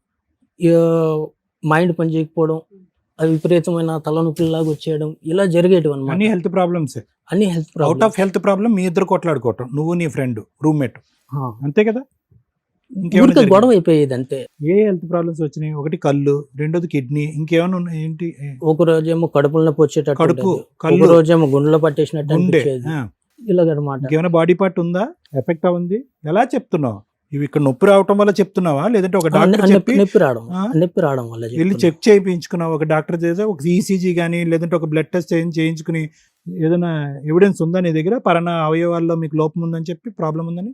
మైండ్ పని చేయకపోవడం, అది విపరీతమైన తలనొప్పిలాగా వచ్చేయడం, ఇలా జరిగేటివి అన్ని అనమాట. Health problems. అన్ని health out problem. Of health problem మీ ఇద్దరు కొట్లాడుకోవటం, నువ్వు నీ ఫ్రెండ్ రూమ్మేట్, అంతే కదా? ఇంకేమైనా ఊరికే జరిగిందా? గొడవ అయిపోయేది అంతే. ఏ హెల్త్ ప్రాబ్లమ్స్ వచ్చినాయి? ఒకటి కళ్ళు, రెండోది కిడ్నీ, ఇంకేమైనా ఉన్నాయి ఏంటి? ఒక రోజేమో కడుపులో నొప్పి వచ్చేటట్టు కడుపు, ఉండేది. ఒక కళ్ళు, రోజేమో గుండెలో పట్టేసినట్టు గుండె. అనిపించేది. ఆ. ఇలాగనమాట. ఇంకేమైనా బాడీ పార్ట్ ఉందా ఎఫెక్ట్ ఉంది? ఎలా చెప్తున్నావు? ఇవి ఇక్కడ నొప్పి రావటం వల్ల చెప్తున్నావా, లేదంటే ఒక డాక్టర్ చెప్పి నొప్పి రావడం ఆ? నొప్పి రావడం వల్ల వెళ్ళి చెప్తున్నా. చెక్ చేయించుకున్నావు? ఒక డాక్టర్ చేసే ఒక ఈసీజీ కానీ లేదంటే ఒక బ్లడ్ టెస్ట్ చేయించుకుని ఏదైనా ఎవిడెన్స్ ఉందా నీ దగ్గర? పరాన్న అవయవాల్లో మీకు లోపం ఉందని చెప్పి ప్రాబ్లం ఉందని?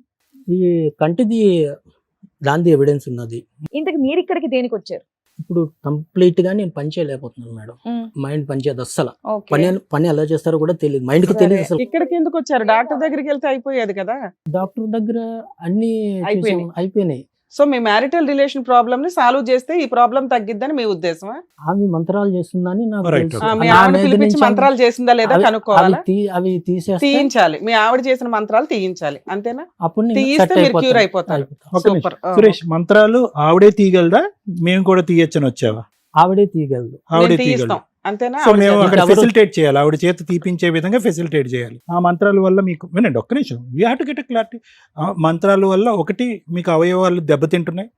ఈ కంటిది దాంది ఎవిడెన్స్ ఉన్నది. ఇంతకు మీరు ఇక్కడికి దేనికి వచ్చారు? ఇప్పుడు కంప్లీట్ గా నేను పని చేయలేకపోతున్నాను మేడం. మైండ్ పని చేయదు అస్సలు. ఓకే. పని ఎలా చేస్తారో కూడా తెలియదు, మైండ్ కి సరే. తెలియదు అసలు. ఇక్కడికి ఎందుకు వచ్చారు? డాక్టర్ దగ్గరికి వెళ్తే అయిపోయేది కదా. డాక్టర్ దగ్గర అన్ని అయిపోయినాయి. చూసాం, అయిపోయినాయి. సో మీ మ్యారిటల్ రిలేషన్ ప్రాబ్లమ్ ని సాల్వ్ చేస్తే ఈ ప్రాబ్లం తగ్గిద్దని మీ ఉద్దేశమా? ఆమె మంత్రాలు చేస్తుందని నాకు Right, తెలుసు. okay. మీ నా ఆవిడ మీద పిలిపించి నుంచి మంత్రాలు చేసిందా లేదా అవి- కనుక్కోవాలా? అవి తీసేస్తే తీయించాలి. మీ ఆవిడ చేసిన మంత్రాలు తీయించాలి, అంతేనా? అప్పుడు నేను తీయిస్తే set మీరు క్యూర్ అయిపోతాను. అయిపోతారు. ఒక నిమిషం. సూపర్. సురేష్, మంత్రాలు ఆవిడే తీయగలదా? మేము కూడా తీయచ్చని వచ్చావా? ఆవిడే తీయగలదు. ఆవిడే తీయిస్తాం, తీయగలదు. అంతేనా? సో ఆవిడ మేము చేసిన- అక్కడ ఎవరు- ఫెసిలిటేట్ చేయాలి, ఆవిడ చేత తీపించే విధంగా ఫెసిలిటేట్ చేయాలి. ఆ మంత్రాల వల్ల మీకు వినండి ఒక్క నిమిషం, we have to get a clarity. మంత్రాల వల్ల ఒకటి మీకు అవయవాలు దెబ్బతింటున్నాయి,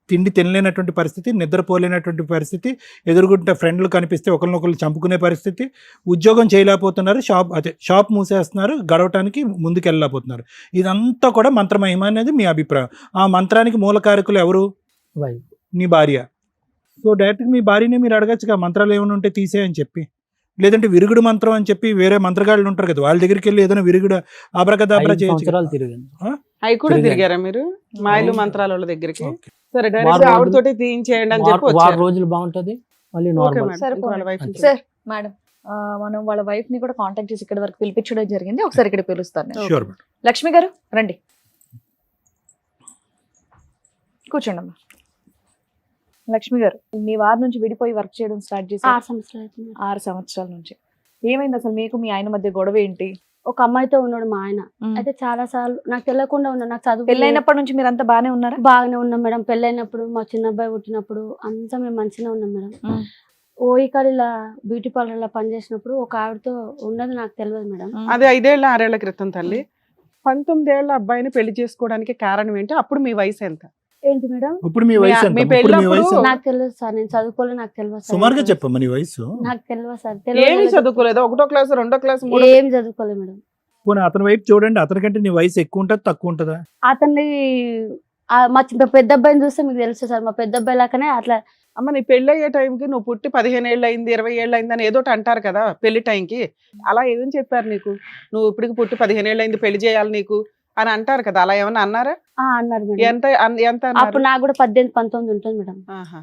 తిండి తినలేనటువంటి పరిస్థితి, నిద్రపోలేనటువంటి పరిస్థితి, ఎదురుగుంట ఫ్రెండ్లు కనిపిస్తే ఒకరినొకరు చంపుకునే పరిస్థితి, ఉద్యోగం చేయలేకపోతున్నారు, షాప్ మూసేస్తున్నారు, గడవటానికి ముందుకు వెళ్ళలేకపోతున్నారు. ఇదంతా కూడా మంత్రమహిమ అనేది మీ అభిప్రాయం. ఆ మంత్రానికి మూలకారకులు ఎవరు? వైఫ్. నీ భార్య. సో డైరెక్ట్గా మీ భార్యనే మీరు అడగచ్చుగా, మంత్రాలు ఏమైనా ఉంటే తీసేయని చెప్పి. లేదంటే విరుగుడు మంత్రం అని చెప్పి వేరే మంత్రగాళ్ళు ఉంటారు కదా, వాళ్ళ దగ్గరికి వెళ్ళి ఏదైనా విరుగుడు అబ్రకదాబ్రా 5 చేయొచ్చు. సంవత్సరాలు తిరిగింది. అవి కూడా తిరిగాను. తిరిగారా మీరు మాయలు అవును. మంత్రాల వాళ్ళ దగ్గరికి? ఓకే. సరే, వారం డైరెక్ట్ రోజులు- ఆవిడతోటి తీయించేయండి అని చెప్పి వారం వచ్చారు. రోజులు బాగుంటది, మళ్ళీ ఓకే నార్మల్. మేడం, సరే, ఇంకో వాళ్ళ wife ని సార్ మేడం, మనం వాళ్ళ వైఫ్ ని కూడా కాంటాక్ట్ చేసి ఇక్కడ వరకు పిలిపించడం జరిగింది. ఒకసారి ఇక్కడ పిలుస్తాను నేను. Sure, madam. లక్ష్మి గారు రండి, కూర్చోండి అమ్మా. లక్ష్మి గారు, మీ వారి నుంచి విడిపోయి వర్క్ చేయడం స్టార్ట్ చేసి 6 సంవత్సరాలు అవుతుంది. 6 సంవత్సరాల నుంచి ఏమైంది అసలు? మీకు మీ ఆయన మధ్య గొడవ ఏంటి? ఒక అమ్మాయితో ఉన్నాడు మా ఆయన. అయితే చాలా సార్లు నాకు తెలియకుండా ఉన్నాడు. నాకు చదువు పెళ్ళైనప్పటి నుంచి మీరు అంతా బానే ఉన్నారా? బాగానే ఉన్నాం మేడం. పెళ్ళైనప్పుడు మా చిన్న అబ్బాయి పుట్టినప్పుడు అంతా మేము మంచిగా ఉన్నాం మేడం. ఇక్కడ ఇలా బ్యూటీ పార్లర్ లో పనిచేసినప్పుడు ఒక ఆవిడతో ఉన్నది నాకు తెలియదు మేడం. అది 5 ఏళ్ళ 6 ఏళ్ల క్రితం తల్లి. 19 ఏళ్ల అబ్బాయిని పెళ్లి చేసుకోవడానికి కారణం ఏంటి? అప్పుడు మీ వయసు ఎంత? ఏంటి మేడం? ఇప్పుడు మీ వయసు ఎంత? మీ ఇప్పుడు మీ పెళ్ళప్పుడు వయసు ఎంత? నాకు తెలియదు సార్, నేను చదువుకోలేదు, నాకు తెలియదు సార్. సుమారుగా చెప్పమ్మా నీ వయసు. నాకు తెలియదు సార్. ఏమి చదువుకోలేదు? 1వ క్లాస్ 2వ క్లాస్ 3వ ఏం చదువుకోలేదు మేడం. పోనీ అతని వైపు చూడండి, అతనికంటే నీ వయసు ఎక్కువ ఉంటుందా తక్కువ ఉంటుందా? అతన్ని మా పెద్ద అబ్బాయిని చూస్తే మీకు తెలుసు సార్, మా పెద్ద అబ్బాయి లాగానే అట్లా. అమ్మ, నీ పెళ్లి అయ్యే టైంకి నువ్వు పుట్టి 15 ఏళ్ళు అయింది, 20 ఏళ్ళు అయింది అని ఏదో ఒకటి అంటారు కదా పెళ్లి టైంకి. అలా ఏమని చెప్పారు నీకు? నువ్వు ఇప్పటికి పుట్టి 15 ఏళ్ళు అయింది, పెళ్లి చేయాలి నీకు అని అంటారు కదా, అలా ఏమన్నా అన్నారా? అన్నారు మేడం. ఎంత ఎంత అన్నారు? అప్పుడు నాకు కూడా 18, 19 ఉంటుంది మేడం. ఆహా.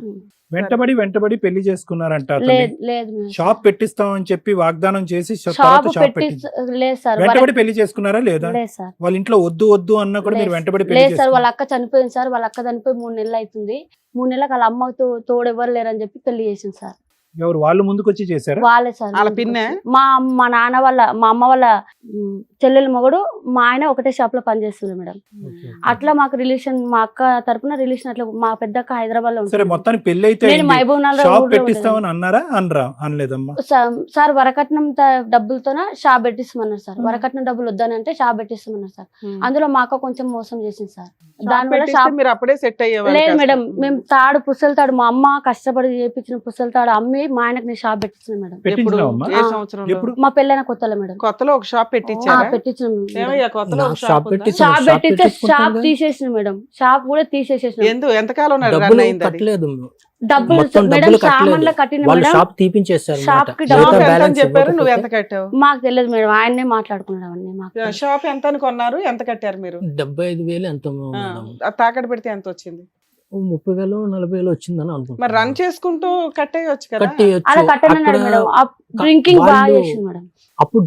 వెంటబడి పెళ్లి చేసుకున్నారంట అతన్ని. లేదు మేడం. షాప్ పెట్టిస్తామని చెప్పి వాగ్దానం చేసి షాప్ తర్వాత షాప్ పెట్టి పెట్టి లేదు సార్. వెంటబడి పెళ్లి చేసుకున్నారా లేదా? లేదు సార్. వాళ్ళ ఇంట్లో వద్దు అన్నా కూడా మీరు వెంటబడి పెళ్లి లేదు సార్. వాళ్ళ చేసుకున్నారు. అక్క చనిపోయింది సార్. వాళ్ళ అక్క చనిపోయి 3 నెలలు అవుతుంది. 3 నెలలకు వాళ్ళ అమ్మతో తోడు ఎవరు లేరని చెప్పి పెళ్లి చేసింది సార్. ఎవరు వాళ్ళు ముందుకు వచ్చి చేశారా? వాళ్ళే సార్. వాళ్ళ పిన్నే? మా నాన్న వాళ్ళ మా అమ్మ వాళ్ళ చెల్లెల మొగుడు మా ఆయన ఒకటే షాప్ లో పనిచేస్తుంది మేడం. అట్లా మాకు రిలేషన్, మా అక్క తరపున రిలేషన్ అట్లా. మా పెద్ద అక్క హైదరాబాద్ లో సరే, ఉంటుంది. మొత్తానికి పెళ్లి అయితే నేను అయింది. మహబూబ్ నగర్ షాప్ ఊర్లో ఉండేదాన్ని. పెట్టిస్తామని అన్నారా? అనలేదమ్మా. సార్ వరకట్నం డబ్బులతోన షాప్ పెట్టిస్తామన్నారు సార్. వరకట్నం డబ్బులు వద్దని అంటే షాప్ పెట్టిస్తామన్నారు సార్. అందులో మా అక్క కొంచెం మోసం చేసింది సార్. దానివల్ల పెట్టిస్తే షాప్ మీరు అప్పుడే సెట్ అయ్యేవాళ్ళు లేదు కాస్త. మేడం, మేము తాడు పుస్తల తాడు మా అమ్మ కష్టపడి చేపించిన పుస్తల తాడు అమ్మి మా ఆయనకు నేను షాప్ పెట్టించిన మేడం. ఎప్పుడు పెట్టించినావమ్మా? ఏ ఆ. సంవత్సరంలో? ఎప్పుడు? మా పెళ్ళైన కొత్తలో మేడం. కొత్తలో ఒక షాప్ ఆ, పెట్టించారా? పెట్టించిన మేడం. ఏమయ్యా కొత్తలో నా ఒక షాప్ షాప్ ఉందా? పెట్టించా. షాప్ షాప్ పెట్టిస్తే పెట్టించుకుంటాం షాప్ కదా. తీసేసిన మేడం, షాప్ కూడా తీసేసేసిన. ఎంతకాలం రన్ డబ్బులు అయింది అది? కట్టలేదు, డబ్బులు మొత్తం మేడం డబ్బులు సామాన్లు కట్టలేదు. కట్టిన వాళ్ళు మేడం. షాప్ తీపించేస్తారు షాప్ కి షాప్ డబ్బులు ఎంత బ్యాలెన్స్ అని చెప్పారు, నువ్వు ఇవ్వకపోతే ఎంత కట్టావు? మాకు తెలియదు మేడం, ఆయన్నే మాట్లాడుకున్నాడు అవన్నీ మాకు. షాప్ ఎంత అని కొన్నారు, ఎంత కట్టారు మీరు? 75,000 ఎంత ఆ, మేడం, అది తాకట్టు పెడితే ఎంత వచ్చింది? 30,000 40,000 వచ్చిందని మరి అనుకుంటున్నాను. రన్ చేసుకుంటూ కట్టేయచ్చు కదా. కట్టేయచ్చు. అలా కట్టనన్నాడు అక్కడ మేడం. డ్రింకింగ్ బాగా వాళ్ళు- చేసింది మేడం, అప్పుడు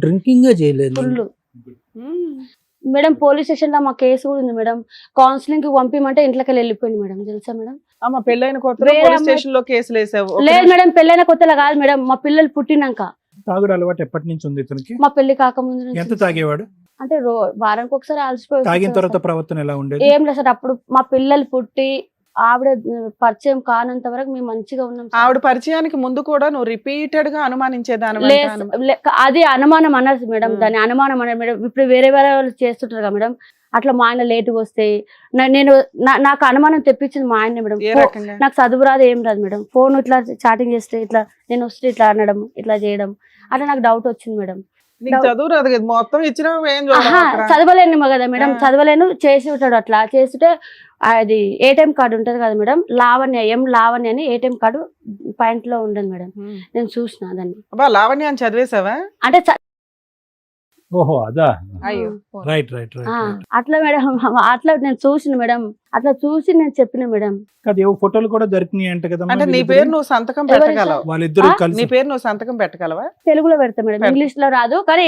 డ్రింకింగ్ చేయలేదు. ఫుల్. ఉమ్. మేడం పోలీస్ స్టేషన్ లో మా కేసు కూడా ఉంది మేడం. కౌన్సిలింగ్ కి పంపిమంటే ఇంట్లోకి వెళ్ళిపోయింది మేడం, తెలుసా మేడం? అమ్మ పెళ్ళైన కొత్తలో వేరే పోలీస్ అమ్మాయి- స్టేషన్ లో కేసులు వేసావు. ఒక లేదు నిమిషం. మేడం, పెళ్ళైన కొత్తలో కాదు మేడం, మా పిల్లలు పుట్టినాక. తాగుడు అలవాటు ఎప్పటి నుంచి ఉంది ఇతనికి? మా పెళ్లి కాకముందు నుంచి. ఎంత తాగేవాడు? అంటే వారానికి ఒకసారి అలసిపోయి తాగిన వచ్చేసారు తర్వాత సార్. ప్రవర్తన ఎలా ఉండేది? ఏం లేదు సార్, అప్పుడు మా పిల్లలు పుట్టి ఆవిడ పరిచయం కానంత వరకు మేము మంచిగా ఉన్నాం సార్. ఆవిడ పరిచయానికి ముందు కూడా నువ్వు రిపీటెడ్ గా అనుమానించేదాని అది అనుమానం అన్నారు మేడం, ఆ. దాని అనుమానం అన్నారు మేడం. ఇప్పుడు వేరే వాళ్ళు చేస్తుంటారు కదా మేడం, అట్లా మా ఆయన లేటుగా వస్తే నాకు అనుమానం తెప్పించింది మా ఆయన మేడం. ఏ రకంగా? నాకు చదువు రాదు ఏం రాదు మేడం, ఫోన్ ఇట్లా చాటింగ్ చేస్తే ఇట్లా నేను వస్తే ఇట్లా అనడం, ఇట్లా చేయడం, అట్లా నాకు డౌట్ వచ్చింది మేడం. నీకు చదువు రాదు కదా, మొత్తం ఇచ్చిన ఏం చూడవు ఆహా, అక్కడ. చదవలేను కదా మేడం, ఆ. చదవలేను, చేసి ఉంటాడు అట్లా చేస్తుంటే అది ఏటీఎం కార్డు ఉంటది కదా మేడం, లావణ్య అని ఏటీఎం కార్డు పాయింట్ లో ఉండదు మేడం. ఉమ్. నేను చూసిన దాన్ని, అబ్బా లావణ్య అని చదివేశావా? అంటే ఓహో అదా, అయ్యో. రైట్ ఆ, అట్లా మేడం, అట్లా నేను చూసిన మేడం, అట్లా చూసి నేను చెప్పిన మేడం. కాదు, ఏవో ఫోటోలు కూడా దొరికినాయి అంట కదా. అంటే నీ పేరు నువ్వు సంతకం ఎవరి పెట్టగలవు? వాళ్ళిద్దరు ఆ? నీ కలిసి పేరు నువ్వు సంతకం పెట్టగలవా? తెలుగులో పెడతా మేడం, పెడతా. ఇంగ్లీష్ లో రాదు కానీ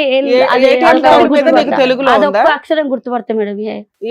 ATM కార్డు మీద నీకు తెలుగులో అదొక్క ఉందా? అక్షరం గుర్తుపడతా మేడం.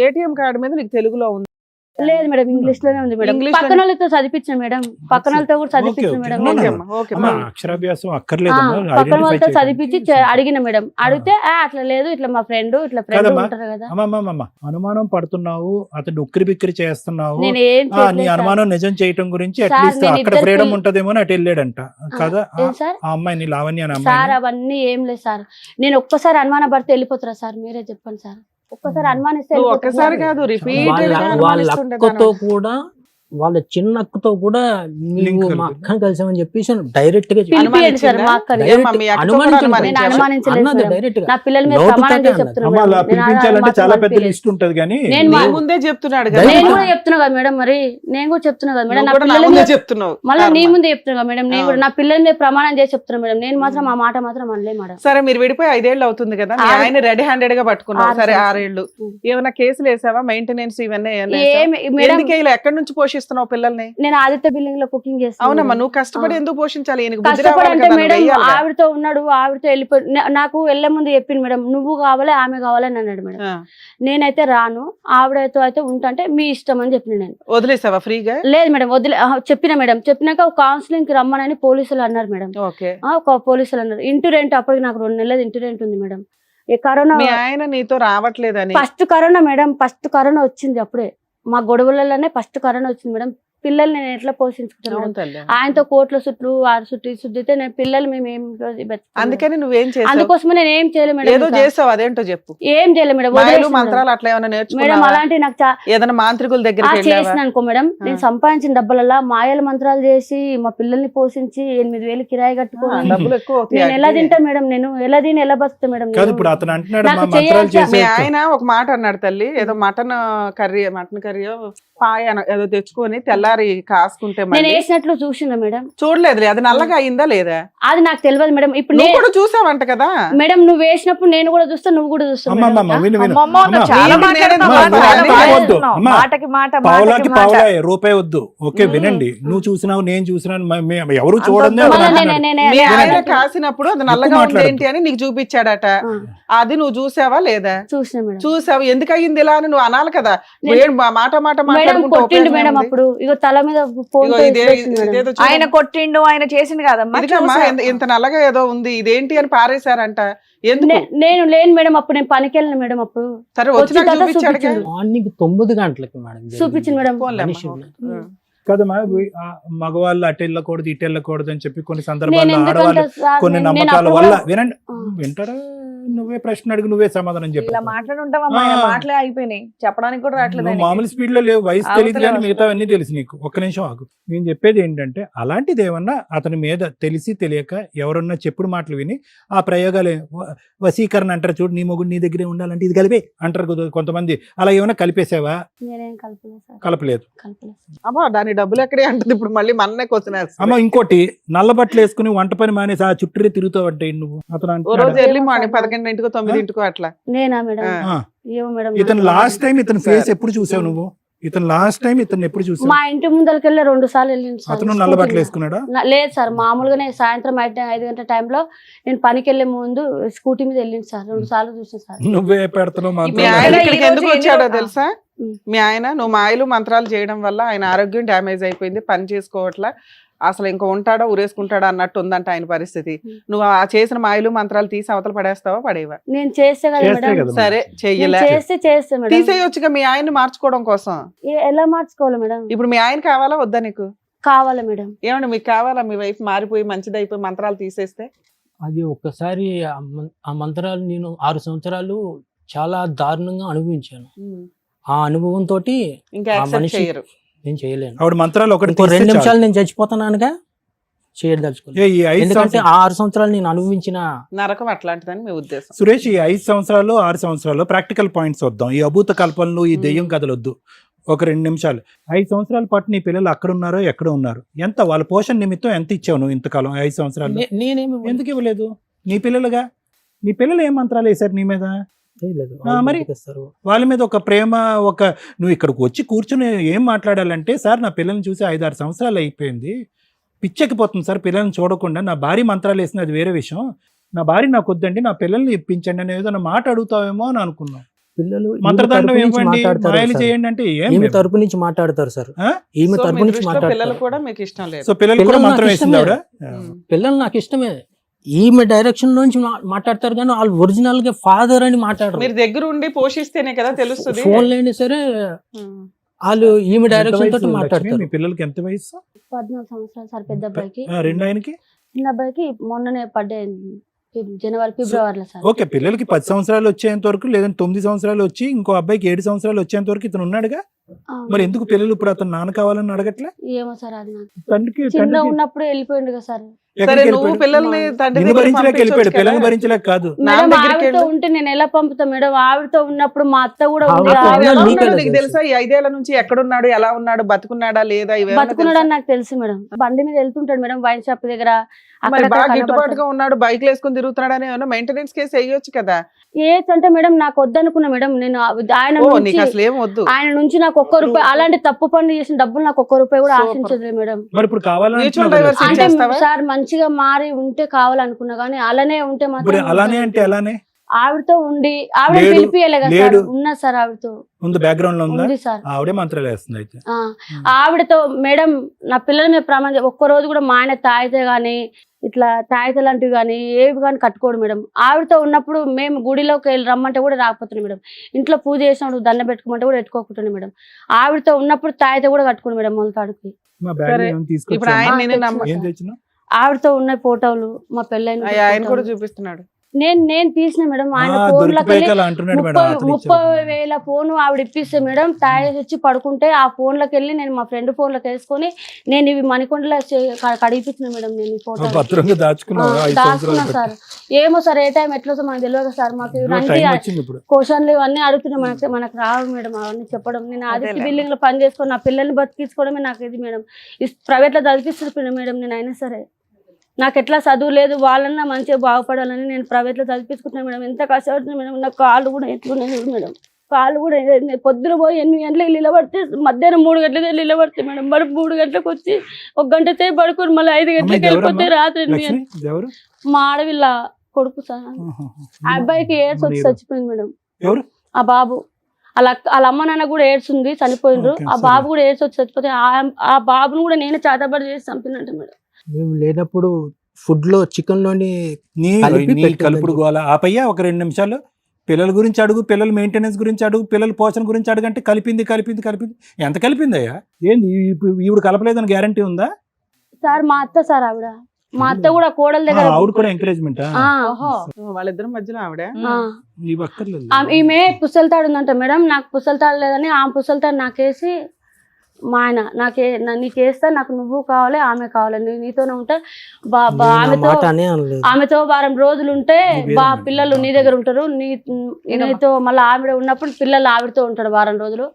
ఏటీఎం కార్డు మీద నీకు తెలుగులో ఉంది. లేదు మేడం, ఇంగ్లీష్ లోనే ఉంది మేడం. ఇంగ్లీష్ పక్కన వాళ్ళతో చదివించిన మేడం, పక్కన వాళ్ళతో కూడా చదివించిన okay, madam. Okay. Okay No, no. అమ్మా, ఓకే అమ్మా, అమ్మా. అక్షరాభ్యాసం ఆ, అక్కర్లేదమ్మా, పక్కన ఐడెంటిఫై వాళ్ళతో చేయడానికి. చదివించి అడిగిన మేడం. అడిగితే అట్లా లేదు, ఇట్లా మా ఫ్రెండ్ ఇట్లా ఫ్రెండ్ కాదమ్మా. ఉంటారు కదా. అమ్మమ్మ అనుమానం పడుతున్నావు, అతను ఉక్కిరి బిక్కిరి చేస్తున్నావు, నేను ఏం నీ చేయట్లేదు సార్. అనుమానం నిజం చేయటం గురించి సార్, అట్లీస్ట్ నేను అక్కడ ఇద్దరు ఫ్రీడమ్ పిల్ల- ఉంటదేమో అని అటు వెళ్ళాడంట కదా. ఏం సార్? ఆ అమ్మాయిని లావణ్య అనే సార్ అమ్మాయిని. అవన్నీ ఏం లేదు సార్, నేను ఒక్కసారి అనుమాన పడితే వెళ్ళిపోతారా సార్, మీరే చెప్పండి సార్. ఒక్కసారి అనుమానిస్తే నువ్వు వెళ్ళిపోతారా ఒక్కసారి సార్? కాదు రిపీటెడ్ గా వాళ్ళ అనుమానిస్తుండే అక్కతో కూడా, వాళ్ళ చిన్న అక్కతో కూడా Link నీవు మా కలిపి. అక్కని కలిసామని చెప్పేసి డైరెక్ట్ గా చెప్పి- పిలిపియండి సార్ మా అక్కని. ఏమ్మా, మీ అక్కతో కూడా నేను అనుమానించావా? అనుమానించలేదు అన్నది మేడం. డైరెక్ట్ గా నా పిల్లల మీద నోటు ప్రమాణం తోటే చేసి అన్నది. చెప్తున్నా అమ్మ మేడం. అలా నేను పిలిపించాలంటే మాత్రం చాలా పెద్ద అనిపించలేదు. లిస్ట్ ఉంటది కానీ నేను నీ మా- ముందే చెప్తున్నాడు నేను నేను కదా. కూడా చెప్తున్నా కదా మేడం, మరి నేను కూడా చెప్తున్నా కదా మేడం, నువ్వు నా కూడా నా పిల్లల ముందే మీద చెప్తున్నావు. మళ్ళీ నీ కర్మ. ముందే చెప్తున్నా కదా మేడం, నేను కూడా నా పిల్లల మీద ప్రమాణం చేసి చెప్తున్నా మేడం. నేను మాత్రం ఆ మాట మాత్రం అనలే మేడం. సరే మీరు విడిపోయి 5 ఏళ్ళు అవుతుంది కదా, మీ 6 ఆయన రెడీ హ్యాండెడ్ గా పట్టుకున్నావు. 6 సరే సంవత్సరాలు. 6 ఏళ్ళు ఉం. ఏమైనా కేసులు వేసావా? మెయింటెనెన్స్ ఇవన్నీ ఏమైనా వేసావా? ఏమి మేడం, ఎందుకే ఇలా ఎక్కడి నుంచి పోషిస్తున్నావు పిల్లల్ని? నేను ఆదిత్య బిల్డింగ్ లో కుకింగ్ చేస్తాను. అవునమ్మా, నువ్వు కష్టపడి ఎందుకు పోషించాలి? ఈయనకు బుద్ధి కష్టపడి రావాలి అంటే కదా, నువ్వు మేడం వెయ్యాలి కదా. ఆవిడతో ఉన్నాడు, ఆవిడతో వెళ్ళిపోయి నాకు వెళ్ళే ముందు చెప్పింది మేడం, నువ్వు కావాలి ఆమె కావాలని అన్నాడు మేడం. ఆ. నేనైతే రాను, ఆవిడతో అయితే ఉంటా మీ ఇష్టం అని చెప్పిన నేను. వదిలేసావా ఫ్రీగా? లేదు మేడం వదిలే, చెప్పిన మేడం. చెప్పినాక కౌన్సిలింగ్ కి రమ్మనని పోలీసులు అన్నారు మేడం. ఓకే. ఒక పోలీసులు అన్నారు. ఇంటి రెంట్ అప్పటికి నాకు 2 నెలలు ఇంటి రెంట్ ఉంది మేడం. ఈ కరోనా మీ ఆయన నీతో రావట్లేదని? First corona madam, first corona వచ్చింది అప్పుడే, మా గొడవలలోనే ఫస్ట్ కరోనా వచ్చింది మేడం. పిల్లలు నేను ఎట్లా పోషించుకుంటాను అవును మేడం? తల్లి. ఆయనతో కోట్ల చుట్టూ 6 చుట్టూ సుద్దితే నేను పిల్లలు మేము ఏం బతుకుతాం మేడం? అందుకని నువ్వేం చేసావు? అందుకోసమే నేను ఏం చేయలేదు మేడం. ఏదో ఇంకా. చేసావు, అదేంటో చెప్పు. ఏం చేయలేదు మేడం, మాయలు వదిలేసిన మేడం. మంత్రాలు అట్లా ఏమైనా మేడం నేర్చుకున్నావా? అలాంటి నాకు ఏదైనా మాంత్రికుల దగ్గరికి వెళ్ళావా? చేసిన అనుకో మేడం, నేను సంపాదించిన డబ్బులలో మాయల మంత్రాలు చేసి మా పిల్లల్ని పోషించి 8,000 కిరాయి కట్టుకొని డబ్బులు ఎక్కువ అవుతాయి నేను ఎలా వాటికి. తింటా మేడం, నేను ఎలా తిని ఎలా బతుకుతా మేడం? కాదు, నేను? ఇప్పుడు అతను అంటున్నాడు నాకు మా మంత్రాలు చేయాల్సిన- మీ చేసే ఆయన ఒక మాట అన్నాడు తల్లి, ఏదో మటన్ కర్రీయో పాయ ఏదో తెచ్చుకొని తెల్లారి కాసుకుంటే నేను మళ్ళీ వేసినట్లు చూసిన మేడం, చూడలేదులే, అది నల్లగా అయిందా లేదా? అది నాకు తెలియదు మేడం. ఇప్పుడు నువ్వు నేను కూడా చూసావంట కదా. మేడం నువ్వు వేసినప్పుడు నేను కూడా చూస్తా, నువ్వు కూడా చూస్తావు మేడం. అమ్మమ్మ విను విను అమ్మమ్మ, నువ్వు చాలా నేను మాట్లాడుతున్నావు, నేను చాలా నేను మాట్లాడుతున్నావు. అమ్మా, మాటకి మాట, పావులాకి మాటకి మాట. పావులాయే, రూపాయి వద్దు. ఓకే వినండి, నువ్వు చూసినావు నేను చూసినాను, ఎవరు చూడండి అంత అతను మళ్ళా అంటున్నాడు. మీ ఆయన నేను కాసినప్పుడు అది నల్లగా ఎక్కువ ఉంది ఏంటి అని నీకు చూపించాడట. అది నువ్వు చూసావా లేదా? చూసిన మేడం. చూసావు, ఎందుకు అయ్యింది ఇలా అని నువ్వు అనాలి కదా. నేను- ఏడు మాట మేడం మాట్లాడుకుంటూ కొట్టిండు ఉపయోగం మేడం, ఏముంది? అప్పుడు ఇగో తల మీద ఫోన్ ఇదిగో ఇదేదో చూడు. ఆయన కొట్టిండు, ఆయన చేసింది కాదమ్మా. ఇదిగమ్మా, చూసా. ఇంత నల్లగా ఏదో ఉంది, ఇదేంటి అని పారేశారంట. ఎందుకు? నేను లేను మేడం, అప్పుడు నేను పనికి వెళ్ళిన మేడం. అప్పుడు సరే వచ్చిన వచ్చినాక తర్వాత చూపించాడు చూపించిండు. మార్నింగ్ 9 గంటలకి మేడం జరిగింది. చూపించింది మేడం. పోన్లే మనిషి అమ్మా. ఉన్నారు. కదమ్మా, మగవాళ్ళు అటు వెళ్ళకూడదు ఇటు వెళ్ళకూడదు అని చెప్పి కొన్ని నేను సందర్భాల్లో ఎందుకంటే ఆడవాళ్ళు సార్, కొన్ని నేను నమ్మకాల అప్పుడు వల్ల కూడా- వినండి ఆ. వింటారా నువ్వే ప్రశ్న అడుగు, నువ్వే సమాధానం చెప్పు. ఇలా మాట్లాడుంటావమ్మా, ఆ. మాటలే అయిపోయినాయి, చెప్పడానికి కూడా రావట్లేదు నువ్వు ఆయనకి. మామూలు స్పీడ్ లో లేవు, వయసు అవతల తెలియదు కానీ వస్తుంది. మిగతా అన్ని తెలుసు నీకు. ఒక్క నిమిషం ఆగు. నేను చెప్పేది ఏంటంటే అలాంటిది ఏమన్నా అతని మీద తెలిసి తెలియక ఎవరన్నా చెప్పుడు మాటలు విని ఆ ప్రయోగాలు వశీకరణ అంటారు చూడు, నీ మొగుడు నీ దగ్గరే ఉండాలంటే ఇది కలిపే అంటారు కదా కొంతమంది, అలా ఏమైనా కలిపేసావా? నేనేం కలపలేదు సార్, కలపలేదు. కలపలేదు సార్. అమ్మా దాని డబ్బులు ఎక్కడే అంటది ఇప్పుడు, మళ్ళీ మననే క్వశ్చన్ అమ్మ ఇంకోటి, నల్ల బట్టలు వేసుకుని వంట పని మానేసి ఆ చుట్టూరే తిరుగుతావు అంటే నువ్వు. అతను ఓ అంటున్నాడా? రోజు ఎర్లీ మార్నింగ్ 11 9 అట్లా. నేనా మేడం? ఆ. ఏమో మేడం. ఇతను లాస్ట్ టైం ఇతని ఫేస్ ఎప్పుడు చూసావు నువ్వు? ఇతను లాస్ట్ టైం ఇతను ఎప్పుడు చూసావు? మా ఇంటి ముందరికి వెళ్ళి 2 సార్లు వెళ్ళింది సార్. అతను నల్ల బట్టలు వేసుకున్నాడా? లేదు సార్, మామూలుగానే సాయంత్రం 5 గంటల టైంలో నేను పనికి వెళ్ళే ముందు స్కూటీ మీద వెళ్ళింది సార్. 2 సార్లు చూసాను సార్. నువ్వే పెడుతున్నావు మీ మంత్రాలు. ఆయన ఈ ఇక్కడికి రోజు ఎందుకు ఎన్ని వచ్చాడో రోజులు- తెలుసా? మీ ఆయన నువ్వు మాయలు మంత్రాలు చేయడం వల్ల ఆయన ఆరోగ్యం డ్యామేజ్ అయిపోయింది, పని చేసుకోవట్లా, అసలు ఇంకా ఉంటాడో ఉరేసుకుంటాడా అన్నట్టు ఉందంట ఆయన పరిస్థితి. నువ్వు ఆ చేసిన మాయలు మంత్రాలు తీసి అవతల పడేస్తావా పడేవా? నేను చేస్తే కదా చేస్తే మేడం. కదా. సరే చెయ్యలే, చేస్తే మేడం. తీసేయొచ్చుగా మీ ఆయన్ని మార్చుకోవడం కోసం. ఎలా మార్చుకోవాలి మేడం? ఇప్పుడు మీ ఆయన కావాలా వద్దా నీకు? కావాలి మేడం. ఏమండి మీకు కావాలా మీ వైఫ్ మారిపోయి మంచిదైపోయి మంత్రాలు తీసేస్తే? అది ఒక్కసారి ఆ మంత్రాలు నేను 6 సంవత్సరాలు చాలా దారుణంగా అనుభవించాను. ఆ అనుభవంతో ఇంకా ఆ యాక్సెప్ట్ మనిషి చేయరు. నేను చేయలేను. ఆవిడ మంత్రాలు ఒకటి ఇంకో తీస్తే 2 చాలు. నిమిషాలు నేను చచ్చిపోతానుగా చేయదలుచుకోలేదు. ఈ 5 ఎందుకంటే సంవత్సరాలు ఆ 6 సంవత్సరాలు నేను అనుభవించిన నరకం అట్లాంటిదని మీ ఉద్దేశం. సురేష్, ఈ 5 సంవత్సరాలు 6 సంవత్సరాలు ప్రాక్టికల్ పాయింట్స్ వద్దాం. ఈ అభూత కల్పనలు, ఈ దెయ్యం కథలు వద్దు. ఒక 2 నిమిషాలు. 5 సంవత్సరాల పాటు నీ పిల్లలు అక్కడ ఉన్నారో ఎక్కడ ఉన్నారు? ఎంత వాళ్ళ పోషణ నిమిత్తం ఎంత ఇచ్చావు నువ్వు ఇంతకాలం 5 సంవత్సరాలు? నేనేమి ఎందుకు ఇవ్వలేదు? నీ పిల్లలుగా, నీ పిల్లలు ఏం మంత్రాలు వేశారు నీ మీద? చేయలేదు. మరి? బతికేస్తారు. వాళ్ళ మీద ఒక ప్రేమ, ఒక నువ్వు ఇక్కడికి వచ్చి కూర్చుని ఏం మాట్లాడాలంటే, సార్ నా పిల్లల్ని చూసి 5-6 సంవత్సరాలు అయిపోయింది, పిచ్చెక్కిపోతుంది సార్ పిల్లల్ని చూడకుండా, నా భార్య మంత్రాలు వేసింది అది వేరే విషయం, నా భార్య నాకు వద్దండి, నా పిల్లల్ని ఇప్పించండి అని ఏదైనా మాట అడుగుతావేమో అని అనుకున్నాం. పిల్లలు ఈమె మంత్రదండం తరపు నుంచి ఇవ్వండి, మాట్లాడతారు మాయలు సార్. చేయండి అంటే ఏం ఈమె లేదు. తరపు నుంచి మాట్లాడతారు సార్. ఆ? ఈమె సో మీ తరపు నుంచి దృష్టిలో పిల్లలు మాట్లాడతారు. కూడా మీకు ఇష్టం లేదు. సో పిల్లలు కూడా పిల్లలు మంత్రం నాకు వేసింది ఆవిడ? పిల్లలు నాకు ఇష్టమే. ఈమె డైరెక్షన్ నుంచి మాట్లాడతారు కానీ వాళ్ళు ఒరిజినల్ గా ఫాదర్ అని మాట్లాడరు. మీరు దగ్గర ఉండి పోషిస్తేనే కదా తెలుస్తుంది. ఫోన్ లేని సరే వాళ్ళు ఈమె ఎంత డైరెక్షన్ వయసు తోటి లక్ష్మి? మాట్లాడతారు. మీ పిల్లలకి ఎంత వయసు? 14 సంవత్సరాలు సార్ పెద్ద అబ్బాయికి. రెండు ఆయనకి? చిన్న అబ్బాయికి మొన్ననే పడ్డాయి జనవరి ఫిబ్రవరిలో సార్. ఓకే, పిల్లలకి 10 సంవత్సరాలు వచ్చేంత వరకు, లేదంటే 9 సంవత్సరాలు వచ్చి ఇంకో అబ్బాయికి 7 సంవత్సరాలు వచ్చేంత వరకు ఇతను ఉన్నాడుగా. ఆ. మరి ఎందుకు పిల్లలు ఇప్పుడు అతను నాన్న కావాలని అడగట్లే? ఏమో సార్ అది నాకు తండ్రికి చిన్న ఉన్నప్పుడు వెళ్ళిపోయిండు కదా సార్. సరే ఎక్కడికి నువ్వు వెళ్ళిపోయాడు? పిల్లల్ని తండ్రి నిన్ను దగ్గరికి భరించలేక వెళ్ళిపోయాడు, పంపించొచ్చు పిల్లల్ని కదా. భరించలేక కాదు. నా మేడం దగ్గరికి ఆవిడతో వెళ్ళు. ఉంటే నేను ఎలా పంపుతా మేడం? ఆవిడతో ఉన్నప్పుడు మా అత్త కూడా ఉంది. ఆవిడతో ఆవిడ ఎలా నీకు ఉన్నాడో ఎలా నీకు తెలుసు? తెలుసా? ఈ 5 ఏళ్ల నుంచి ఎక్కడున్నాడు, ఎలా ఉన్నాడు, బతుకున్నాడా లేదా, ఇవేమన్నా బతుకున్నాడు తెలుసా? అని నాకు తెలుసు మేడం. బండి మీద వెళ్తుంటాడు మేడం వైన్ షాప్ దగ్గర. మరి అక్కడ బాగా గిట్టుబాటుగా ఉన్నాడు, బైక్లు వేసుకుని తిరుగుతున్నాడు అని ఏమన్నా మెయింటెనెన్స్ కేసు వేయొచ్చు కదా. ఏజ్ అంటే మేడం నాకు వద్దనుకున్నా మేడం. నేను ఆయన ఓ నుంచి నీకు అసలు ఏం వద్దు. ఆయన నుంచి నాకు 1 రూపాయి, అలాంటి తప్పు పనులు చేసిన డబ్బులు నాకు 1 రూపాయి కూడా Super. ఆశించదు మేడం. మరి ఇప్పుడు కావాలని Mutual అంటున్నావు కదా. divorce అంటే చేస్తావా? సార్ మంచిగా మారి ఉంటే కావాలనుకున్నా కానీ అలానే ఉంటే ఇప్పుడు మాత్రం అలానే అంటే అలానే ఆవిడతో ఉండి ఆవిడ లేడు, పిలిపియలే కదా సార్. లేడు. ఉన్నా సార్ ఆవిడతో ఉంది, బ్యాక్గ్రౌండ్ లో ఉందా? ఉంది సార్. ఆవిడే మంత్రాలు వేస్తుంది అయితే. ఆ, ఆవిడతో మేడం నా పిల్లల మీద ప్రమాదం. ఒక్కరోజు కూడా మా ఆయన తాగితే గానీ ఇట్లా తాగితే లాంటివి కానీ ఏవి కానీ కట్టుకోడు మేడం. ఆవిడతో ఉన్నప్పుడు మేము గుడిలోకి వెళ్ళి రమ్మంటే కూడా రాకపోతున్నాం మేడం. ఇంట్లో పూజ చేసినప్పుడు దండ పెట్టుకోమంటే కూడా పెట్టుకోకుంటున్నాం మేడం. ఆవిడతో ఉన్నప్పుడు తాగితే కూడా కట్టుకోండి మేడం మొలతాడుకి. మా బ్యాగ్ సరే. ఏమైనా ఇప్పుడు తీసుకొచ్చావా? ఆయన ఆ, నిన్ను తెచ్చిన నమ్మ ఏం తెచ్చినావు? ఆవిడతో ఉన్న ఫోటోలు మా పెళ్ళైన ఆయన కూడా చూపిస్తున్నాడు. నేను తీసిన మేడం. ఆయన ఆ, ఫోన్లోకి దొరికిపోయాక అలా అంటున్నాడు మేడం. అతను 30,000 ఫోన్ ఆవిడ ఇప్పిస్తే మేడం తాగేసి వచ్చి పడుకుంటే ఆ ఫోన్లోకి వెళ్ళి నేను మా ఫ్రెండ్ ఫోన్లోకి వేసుకొని నేను ఇవి మణికొండలో కడిగిపించిన మేడం. నేను ఈ ఫోటో భద్రంగా దాచుకున్నావు 5 దాచుకున్నా సంవత్సరాలు. సార్. ఏమో సార్ ఏ టైం ఎట్లా మనకు తెలియదు సార్. మాకు టైం వచ్చింది ఇప్పుడు. క్వశ్చన్లు ఇవన్నీ అడుగుతున్నా మనకు రావు మేడం అవన్నీ చెప్పడం. నేను ఆదిత్య అదేలే. బిల్డింగ్ లో పని చేసుకొని నా పిల్లల్ని బతికించుకోవడమే నాకు ఇది మేడం. ప్రైవేట్ లో చదివిస్తుంది మేడం. నేను అయినా సరే నాకు ఎట్లా చదువు లేదు, వాళ్ళన్నా మంచిగా బాగుపడాలని నేను ప్రైవేట్ లో చదివించుకుంటున్నాను మేడం. ఎంత కష్టపడుతుంది మేడం. నా కాళ్ళు కూడా ఎట్లున్నాయి మేడం. కాళ్ళు కూడా పొద్దున పోయి 8 గంటలకు నిలబడితే మధ్యాహ్నం 3 గంటలకే నిలబడితే మేడం. మరి 3 గంటలకు వచ్చి 1 గంట సేపు పడుకొని మళ్ళీ 5 గంటలకు వెళ్ళిపోతే రాత్రి 8 లక్ష్మి, గంటలకు. ఎవరు? మా ఆడవిల్ల కొడుకు సార్. ఆహా. ఆ అబ్బాయికి ఏడ్స్ వచ్చి చచ్చిపోయింది మేడం. ఎవరు? ఆ బాబు వాళ్ళ అమ్మ నాన్న కూడా ఏడ్స్ ఉంది, చనిపోయిండ్రు. Okay, ఆ బాబు కూడా ఏడ్స్ వచ్చి చచ్చిపోతే ఆ బాబును కూడా నేనే చేతబడి చేసి చంపినట్టు మేడం. మేము లేనప్పుడు ఫుడ్ లో చికెన్ లోని నీ కలిపి నీ పెట్టాలని కలుపుడు గోల ఆపయ్యా. ఒక 2 నిమిషాలు పిల్లల గురించి అడుగు, పిల్లల మెయింటెనెన్స్ గురించి అడుగు, పిల్లల పోషణ గురించి అడుగంటే కలిపింది. ఎంత కలిపిందయ్యా? ఏంది ఈవిడ కలపలేదని గ్యారంటీ ఉందా? సార్ మా అత్త సార్ ఆవిడ. మా అత్త కూడా కోడల దగ్గర ఆవిడ కూడా ఎంకరేజ్మెంట్ ఆ, వాళ్ళిద్దరి మధ్యలో ఆవిడ ఆ. నీవు అక్కర్లేదు. ఈమె పుస్తలతాడు ఉందంట మేడం, నాకు పుస్తలతాడు లేదని ఆమె పుస్తలతాడు నాకేసి మా ఆయన నీకేస్తా, నాకు నువ్వు కావాలి ఆమె కావాలి, నీతోనే ఉంటా నేను ఆ ఆమెతో మాట అనే అనలేదు. ఆమెతో వారం రోజులు ఉంటే నువ్వేదో బా అన్నావు. పిల్లలు నీ దగ్గర ఉంటారు, నీతో మళ్ళీ ఆవిడ ఉన్నప్పుడు పిల్లలు ఆవిడతో ఉంటాడు వారం రోజులు.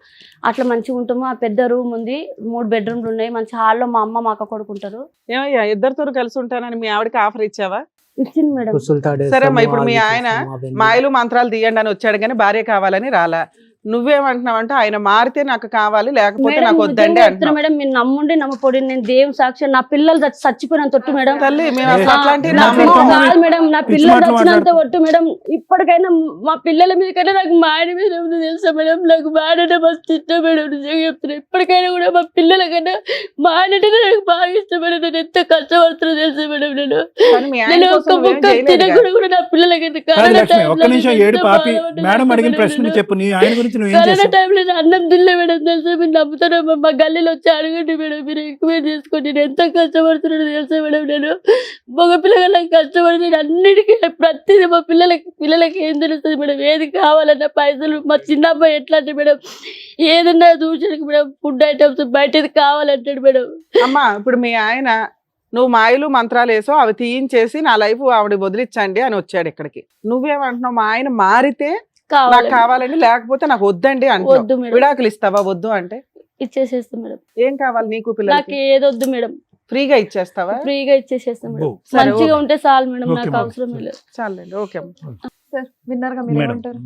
అట్లా మంచిగా ఉంటాము. ఆ పెద్ద రూమ్ ఉంది, 3 బెడ్రూమ్లు ఉన్నాయి, మంచి హాల్లో మా అమ్మ మా అక్క కొడుకుంటారు. ఏమయ్యా ఇద్దరితో కలిసి ఉంటానని మీ ఆవిడకి ఆఫర్ ఇచ్చావా? ఇచ్చింది మేడం. పుస్తలు తాడేస్తాము, సరే అమ్మా, ఇప్పుడు మీ వాళ్ళు ఆయన చేస్తాము, అవన్నీ. మాయలు మంత్రాలు తీయండి అని వచ్చాడు కానీ భార్య కావాలని రాలా. నువ్వేమంటున్నావంటే ఆయన మారితే నాకు కావాలి లేకపోతే మేడం నాకు నిజంగా వద్దండి చెప్తున్నా అంటున్నావు. మేడం, మీరు నమ్ముండి నమ్మపోడి, నేను దేవుని సాక్షి, నా పిల్లలు చచ్చిపోయినంత ఒట్టు మేడం. తల్లి మేము అసలు ఆ, అట్లాంటివి నా నమ్మకం. నమ్మము. పిల్లలు కాదు మేడం, నా పిచ్చి పిల్లలు మాటలు చచ్చినంత మాట్లాడుతూ. ఒట్టు మేడం. ఇప్పటికైనా మా పిల్లల మీద కన్నా నాకు మా ఆయన మీద ఏముందో తెలుసా మేడం, నాకు మా ఆయన మస్తు ఇష్టం మేడం, నిజంగా చెప్తున్నా. ఇప్పటికైనా కూడా మా పిల్లల కన్నా మా ఆయనంటే నాకు బాగా ఇష్టం మేడం. నేను ఎంత కష్టపడుతున్నా తెలుసా మేడం. కానీ మీ ఆయన నేను కోసం ఒక్క నువ్వేం ముక్క చేయలేదుగా. తినకుండా కూడా నా పిల్లలకి ఎంత కాదు కరోనా లక్ష్మి, ఒక్క టైంలో నిమిషం నేను ఏడు ఎంత పాపి. బాధపడ్డాను మేడం అడిగిన తెలుసా ప్రశ్నకు మేడం. చెప్పు, నీ ఆయన గురించి నువ్వేం కరోనా చేసావు? టైంలో నేను అన్నం తినలే మేడం తెలుసా. మీరు నమ్ముతారా? మా గల్లీలో వచ్చి అడగండి మేడం, మీరు ఎక్కువ చేసుకోండి. నేను ఎంత కష్టపడుతున్నాను తెలుసా మేడం. నేను మగ పిల్లలకు కష్టపడి నేను అన్నిటికీ ప్రతిదీ మా పిల్లలకి ఏం తెలుస్తుంది మేడం. ఏది కావాలన్నా పైసలు, మా చిన్న అబ్బాయి ఎట్లా అంటే మేడం, ఏదన్నా చూసానికి మేడం, ఫుడ్ ఐటమ్స్ బయటది కావాలంటాడు మేడం. అమ్మా ఇప్పుడు మీ ఆయన నువ్వు మాయలు మంత్రాలు వేసో అవి తీయించేసి నా లైఫ్ ఆవిడ వదిలించండి అని వచ్చాడు ఇక్కడికి. నువ్వేమంటున్నావు? మా ఆయన మారితే నాకు కావాలి కావాలండి లేకపోతే నాకు వద్దండి అంటున్నావు. వద్దు మేడం, విడాకులు ఇస్తావా వద్దు అంటే? ఇచ్చేసేస్తాం మేడం. ఏం కావాలి నీకు నాకు పిల్లలకి? ఏదొద్దు మేడం, ఫ్రీగా ఇచ్చేస్తావా? ఫ్రీగా ఇచ్చేసేస్తాం మేడం. ఓ, సరే, మంచిగా ఓకే. ఉంటే చాలు మేడం, ఓకే నాకు మేడం. అవసరం లేదు. చాలండి, ఓకే అమ్మా. సార్ విన్నారుగా, మీరు మేడం ఏమంటారు?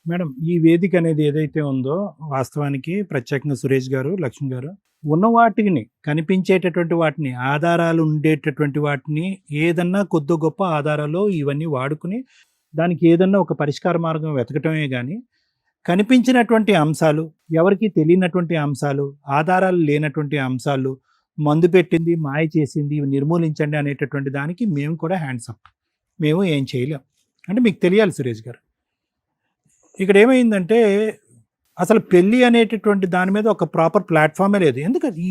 మేడం ఈ వేదిక అనేది ఏదైతే ఉందో వాస్తవానికి ప్రత్యేకంగా సురేష్ గారు, లక్ష్మి గారు, ఉన్న వాటిని కనిపించేటటువంటి వాటిని, ఆధారాలు ఉండేటటువంటి వాటిని, ఏదన్నా కొద్ది గొప్ప ఆధారాలు ఇవన్నీ వాడుకుని దానికి ఏదన్నా ఒక పరిష్కార మార్గం వెతకటమే కానీ కనిపించినటువంటి అంశాలు, ఎవరికి తెలియనటువంటి అంశాలు, ఆధారాలు లేనటువంటి అంశాలు, మందు పెట్టింది, మాయ చేసింది, ఇవి నిర్మూలించండి అనేటటువంటి దానికి మేము కూడా హ్యాండ్స్ అప్. మేము ఏం చేయలేం. అంటే మీకు తెలియాలి సురేష్ గారు, ఇక్కడ ఏమైందంటే అసలు పెళ్ళి అనేటటువంటి దాని మీద ఒక ప్రాపర్ ప్లాట్ఫామే లేదు. ఎందుకంటే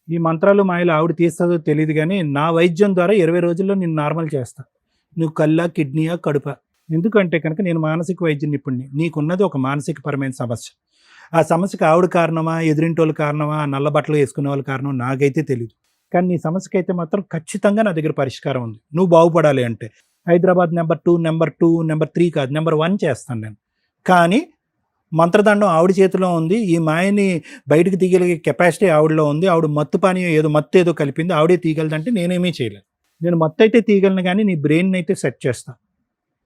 ఈ మంత్రాలు మాయలు ఆవిడ తీస్తుందో తెలియదు కానీ నా వైద్యం ద్వారా 20 రోజుల్లో నేను నార్మల్ చేస్తా. నువ్వు కళ్ళ, కిడ్నీయా, కడుప. ఎందుకంటే కనుక నేను మానసిక వైద్య నిపుణుని. నీకున్నది ఒక మానసిక పరమైన సమస్య. ఆ సమస్యకి ఆవిడ కారణమా, ఎదురింటోళ్ళు కారణమా, నల్ల బట్టలు వేసుకునే వాళ్ళు కారణం నాకైతే తెలియదు. కానీ నీ సమస్యకి అయితే మాత్రం ఖచ్చితంగా నా దగ్గర పరిష్కారం ఉంది. నువ్వు బాగుపడాలి అంటే హైదరాబాద్ నెంబర్ 2, నెంబర్ 3 కాదు, నెంబర్ 1 చేస్తాను నేను. కానీ మంత్రదండం ఆవిడ చేతిలో ఉంది. ఈ మాయని బయటకు తీయగలిగే కెపాసిటీ ఆవిడలో ఉంది. ఆవిడ మత్తు పానీయం ఏదో మత్తు ఏదో కలిపింది, ఆవిడే తీయగలదంటే నేనేమీ చేయలేను. నేను మత్తు అయితే తీయగలను కానీ నీ బ్రెయిన్ అయితే సెట్ చేస్తాను.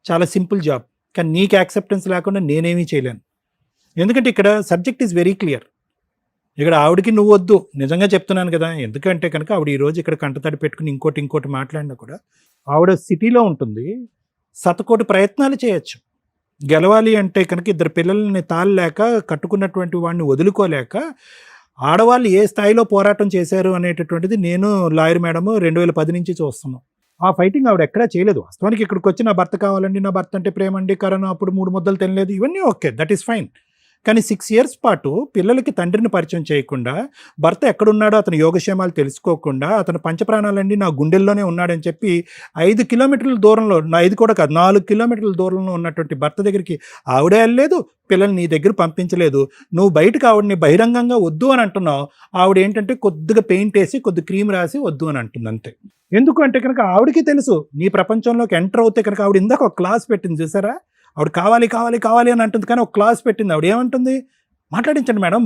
చాలా సింపుల్ జాబ్. కానీ నీకు యాక్సెప్టెన్స్ లేకుండా నేనేమీ చేయలేను. ఎందుకంటే ఇక్కడ సబ్జెక్ట్ ఈజ్ వెరీ క్లియర్. ఇక్కడ ఆవిడకి నువ్వు వద్దు, నిజంగా చెప్తున్నాను కదా. ఎందుకంటే కనుక ఆవిడ ఈరోజు ఇక్కడ కంటతడి పెట్టుకుని ఇంకోటి మాట్లాడినా కూడా ఆవిడ సిటీలో ఉంటుంది. శతకోటి ప్రయత్నాలు చేయొచ్చు. గెలవాలి అంటే కనుక ఇద్దరు పిల్లల్ని తాళలేక, కట్టుకున్నటువంటి వాడిని వదులుకోలేక ఆడవాళ్ళు ఏ స్థాయిలో పోరాటం చేశారు అనేటటువంటిది నేను, లాయర్ మేడము 2010 నుంచి చూస్తున్నాం. ఆ ఫైటింగ్ ఆవిడ ఎక్కడా చేయలేదు. వాస్తవానికి ఇక్కడికి వచ్చి నా భర్త కావాలండి, నా భర్త అంటే ప్రేమ అండి, కరోనా అప్పుడు 3 ముద్దలు తినలేదు, ఇవన్నీ ఓకే, దట్ ఈస్ ఫైన్. కానీ 6 years పాటు పిల్లలకి తండ్రిని పరిచయం చేయకుండా, భర్త ఎక్కడున్నాడో అతని యోగక్షేమాలు తెలుసుకోకుండా, అతను పంచప్రాణాలండి నా గుండెల్లోనే ఉన్నాడని చెప్పి 5 కిలోమీటర్ల దూరంలో, 5 కూడా కాదు 4 కిలోమీటర్ల దూరంలో ఉన్నటువంటి భర్త దగ్గరికి ఆవిడే వెళ్ళలేదు, పిల్లల్ని నీ దగ్గర పంపించలేదు. నువ్వు బయటకు ఆవిడని బహిరంగంగా వద్దు అని అంటున్నావు. ఆవిడ ఏంటంటే కొద్దిగా పెయింట్ వేసి కొద్ది క్రీమ్ రాసి వద్దు అని అంటుంది అంతే. ఎందుకు అంటే కనుక ఆవిడకి తెలుసు నీ ప్రపంచంలోకి ఎంటర్ అవుతే కనుక. ఆవిడ ఇందాక ఒక క్లాస్ పెట్టింది చూసారా, ఆవిడ కావాలి అని అంటుంది. కానీ ఒక క్లాస్ పెట్టింది. ఆవిడ ఏమంటుంది? మాట్లాడించండి మేడం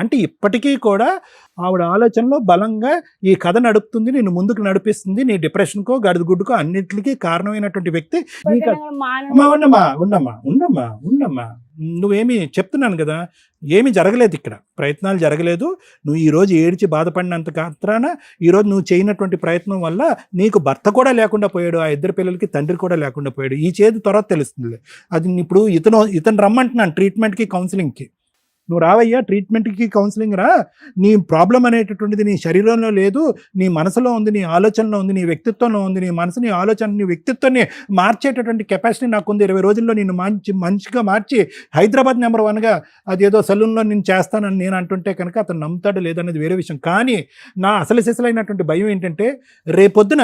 అంటే ఇప్పటికీ కూడా ఆవిడ ఆలోచనలో బలంగా ఈ కథ నడుపుతుంది, నేను ముందుకు నడిపిస్తుంది. నీ డిప్రెషన్కో గడిగుడ్డుకో అన్నిటికీ కారణమైనటువంటి వ్యక్తి. ఉండమ్మా నువ్వేమి చెప్తున్నాను కదా, ఏమి జరగలేదు ఇక్కడ, ప్రయత్నాలు జరగలేదు. నువ్వు ఈరోజు ఏడ్చి బాధపడినంత మాత్రాన ఈరోజు నువ్వు చేయనటువంటి ప్రయత్నం వల్ల నీకు భర్త కూడా లేకుండా పోయాడు, ఆ 2 పిల్లలకి తండ్రి కూడా లేకుండా పోయాడు. ఈ చేతి తర్వాత తెలుస్తుంది. అది ఇప్పుడు ఇతను రమ్మంటున్నాను ట్రీట్మెంట్కి, కౌన్సిలింగ్కి. నువ్వు రావయ్యా ట్రీట్మెంట్కి కౌన్సిలింగ్ రా, నీ ప్రాబ్లం అనేటటువంటిది నీ శరీరంలో లేదు, నీ మనసులో ఉంది, నీ ఆలోచనలో ఉంది, నీ వ్యక్తిత్వంలో ఉంది. నీ మనసు, నీ ఆలోచన, నీ వ్యక్తిత్వాన్ని మార్చేటటువంటి కెపాసిటీ నాకుంది. 20 రోజుల్లో నేను మంచిగా మార్చి హైదరాబాద్ నెంబర్ 1గా అదేదో సలూన్లో నేను చేస్తానని నేను అంటుంటే కనుక అతను నమ్ముతాడు లేదనేది వేరే విషయం. కానీ నా అసలు సిసలైనటువంటి భయం ఏంటంటే రేపొద్దున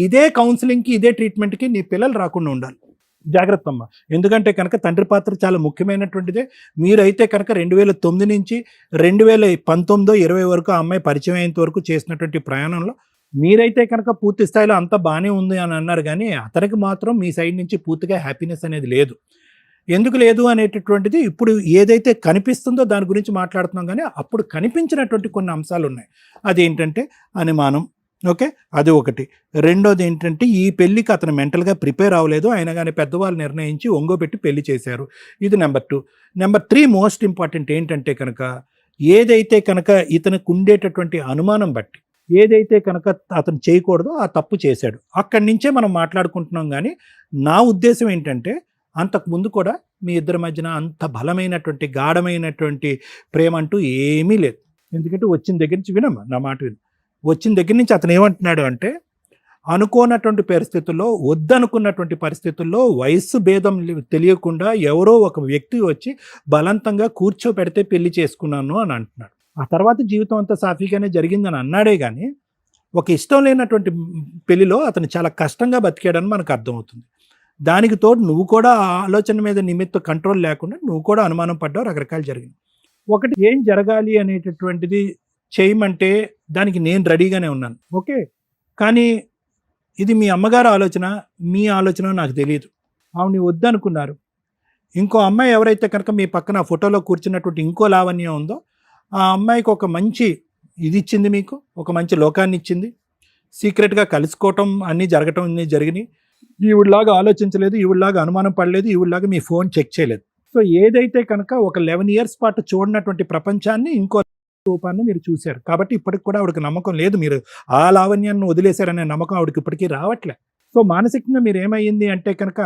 ఇదే కౌన్సిలింగ్కి ఇదే ట్రీట్మెంట్కి నీ పిల్లలు రాకుండా ఉండాలి. జాగ్రత్త అమ్మ. ఎందుకంటే కనుక తండ్రి పాత్ర చాలా ముఖ్యమైనటువంటిదే. మీరైతే కనుక 2009 నుంచి 2019-20 వరకు ఆ అమ్మాయి పరిచయం అయ్యేంత వరకు చేసినటువంటి ప్రయాణంలో మీరైతే కనుక పూర్తి స్థాయిలో అంతా బాగానే ఉంది అని అన్నారు, కానీ అతనికి మాత్రం మీ సైడ్ నుంచి పూర్తిగా హ్యాపీనెస్ అనేది లేదు. ఎందుకు లేదు అనేటటువంటిది ఇప్పుడు ఏదైతే కనిపిస్తుందో దాని గురించి మాట్లాడుతున్నాం, కానీ అప్పుడు కనిపించినటువంటి కొన్ని అంశాలు ఉన్నాయి. అదేంటంటే అనుమానం. ఓకే, అది ఒకటి. రెండోది ఏంటంటే ఈ పెళ్ళికి అతను మెంటల్గా ప్రిపేర్ అవ్వలేదు, అయినా కానీ పెద్దవాళ్ళు నిర్ణయించి ఒంగోబెట్టి పెళ్లి చేశారు. ఇది నెంబర్ 2. నెంబర్ 3 మోస్ట్ ఇంపార్టెంట్ ఏంటంటే కనుక ఏదైతే కనుక ఇతనికి ఉండేటటువంటి అనుమానం బట్టి ఏదైతే కనుక అతను చేయకూడదో ఆ తప్పు చేశాడు. అక్కడి నుంచే మనం మాట్లాడుకుంటున్నాం. కానీ నా ఉద్దేశం ఏంటంటే అంతకుముందు కూడా మీ ఇద్దరి మధ్యన అంత బలమైనటువంటి గాఢమైనటువంటి ప్రేమ అంటూ ఏమీ లేదు. ఎందుకంటే వచ్చిన దగ్గర నుంచి వినమ్మా నా మాట విను. వచ్చిన దగ్గర నుంచి అతను ఏమంటున్నాడు అంటే అనుకోనటువంటి పరిస్థితుల్లో, వద్దనుకున్నటువంటి పరిస్థితుల్లో వయస్సు భేదం తెలియకుండా ఎవరో ఒక వ్యక్తి వచ్చి బలవంతంగా కూర్చోపెడితే పెళ్లి చేసుకున్నాను అని అంటున్నాడు. ఆ తర్వాత జీవితం అంతా సాఫీగానే జరిగిందని అన్నాడే కానీ ఒక ఇష్టం లేనటువంటి పెళ్లిలో అతను చాలా కష్టంగా బతికాడని మనకు అర్థమవుతుంది. దానికి తోడు నువ్వు కూడా ఆ ఆలోచన మీద నిమిత్త కంట్రోల్ లేకుండా నువ్వు కూడా అనుమానం పడ్డావు, రకరకాలు జరిగింది. ఒకటి ఏం జరగాలి అనేటటువంటిది చేయమంటే దానికి నేను రెడీగానే ఉన్నాను. ఓకే, కానీ ఇది మీ అమ్మగారు ఆలోచన, మీ ఆలోచన నాకు తెలియదు. ఆవిడని వద్దనుకున్నారు. ఇంకో అమ్మాయి ఎవరైతే కనుక మీ పక్కన ఫోటోలో కూర్చున్నటువంటి ఇంకో లావణ్యం ఉందో ఆ అమ్మాయికి ఒక మంచి ఇది ఇచ్చింది, మీకు ఒక మంచి లోకాన్ని ఇచ్చింది. సీక్రెట్గా కలుసుకోవటం అన్నీ జరగటం అన్నీ జరిగినాయి. ఈవిడలాగా ఆలోచించలేదు, ఈవిడలాగా అనుమానం పడలేదు, ఈవిడలాగా మీ ఫోన్ చెక్ చేయలేదు. సో ఏదైతే కనుక ఒక 11 years పాటు చూడనటువంటి ప్రపంచాన్ని ఇంకో రూపాన్ని మీరు చూశారు. కాబట్టి ఇప్పటికి కూడా ఆవిడకి నమ్మకం లేదు, మీరు ఆ లావణ్యాన్ని వదిలేశారనే నమ్మకం ఆవిడకి ఇప్పటికీ రావట్లే. సో మానసికంగా మీరు ఏమైంది అంటే కనుక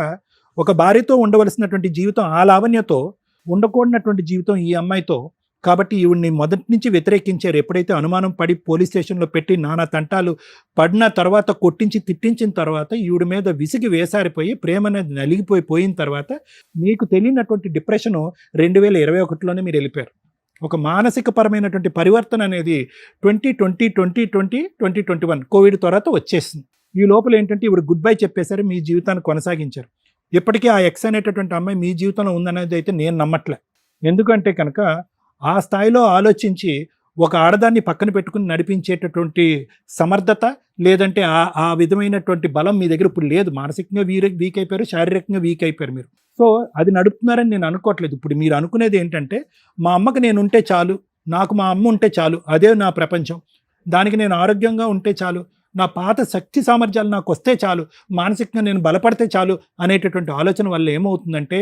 ఒక భార్యతో ఉండవలసినటువంటి జీవితం ఆ లావణ్యతో, ఉండకూడనటువంటి జీవితం ఈ అమ్మాయితో. కాబట్టి ఈవిడ్ని మొదటి నుంచి వ్యతిరేకించారు. ఎప్పుడైతే అనుమానం పడి పోలీస్ స్టేషన్లో పెట్టి నానా తంటాలు పడిన తర్వాత, కొట్టించి తిట్టించిన తర్వాత ఈవిడ మీద విసిగి వేసారిపోయి ప్రేమ అనేది నలిగిపోయిన తర్వాత మీకు తెలియనటువంటి డిప్రెషను 2021లోనే మీరు వెళ్ళిపోయారు. ఒక మానసిక పరమైనటువంటి పరివర్తన అనేది 2020-2021 కోవిడ్ తర్వాత వచ్చేసింది. ఈ లోపల ఏంటంటే ఇప్పుడు గుడ్ బై చెప్పేశారు, మీ జీవితాన్ని కొనసాగించారు. ఇప్పటికీ ఆ ఎక్స్ అనేటటువంటి అమ్మాయి మీ జీవితంలో ఉందనేది అయితే నేను నమ్మట్లే. ఎందుకంటే కనుక ఆ స్థాయిలో ఆలోచించి ఒక ఆడదాన్ని పక్కన పెట్టుకుని నడిపించేటటువంటి సమర్థత లేదంటే ఆ విధమైనటువంటి బలం మీ దగ్గర ఇప్పుడు లేదు. మానసికంగా వీక్ అయిపోయారు, శారీరకంగా వీక్ అయిపోయారు మీరు. సో అది నడుపుతున్నారని నేను అనుకోవట్లేదు. ఇప్పుడు మీరు అనుకునేది ఏంటంటే మా అమ్మకి నేను ఉంటే చాలు, నాకు మా అమ్మ ఉంటే చాలు, అదే నా ప్రపంచం, దానికి నేను ఆరోగ్యంగా ఉంటే చాలు, నా పాత శక్తి సామర్థ్యాలు నాకు వస్తే చాలు, మానసికంగా నేను బలపడితే చాలు అనేటటువంటి ఆలోచన వల్ల ఏమవుతుందంటే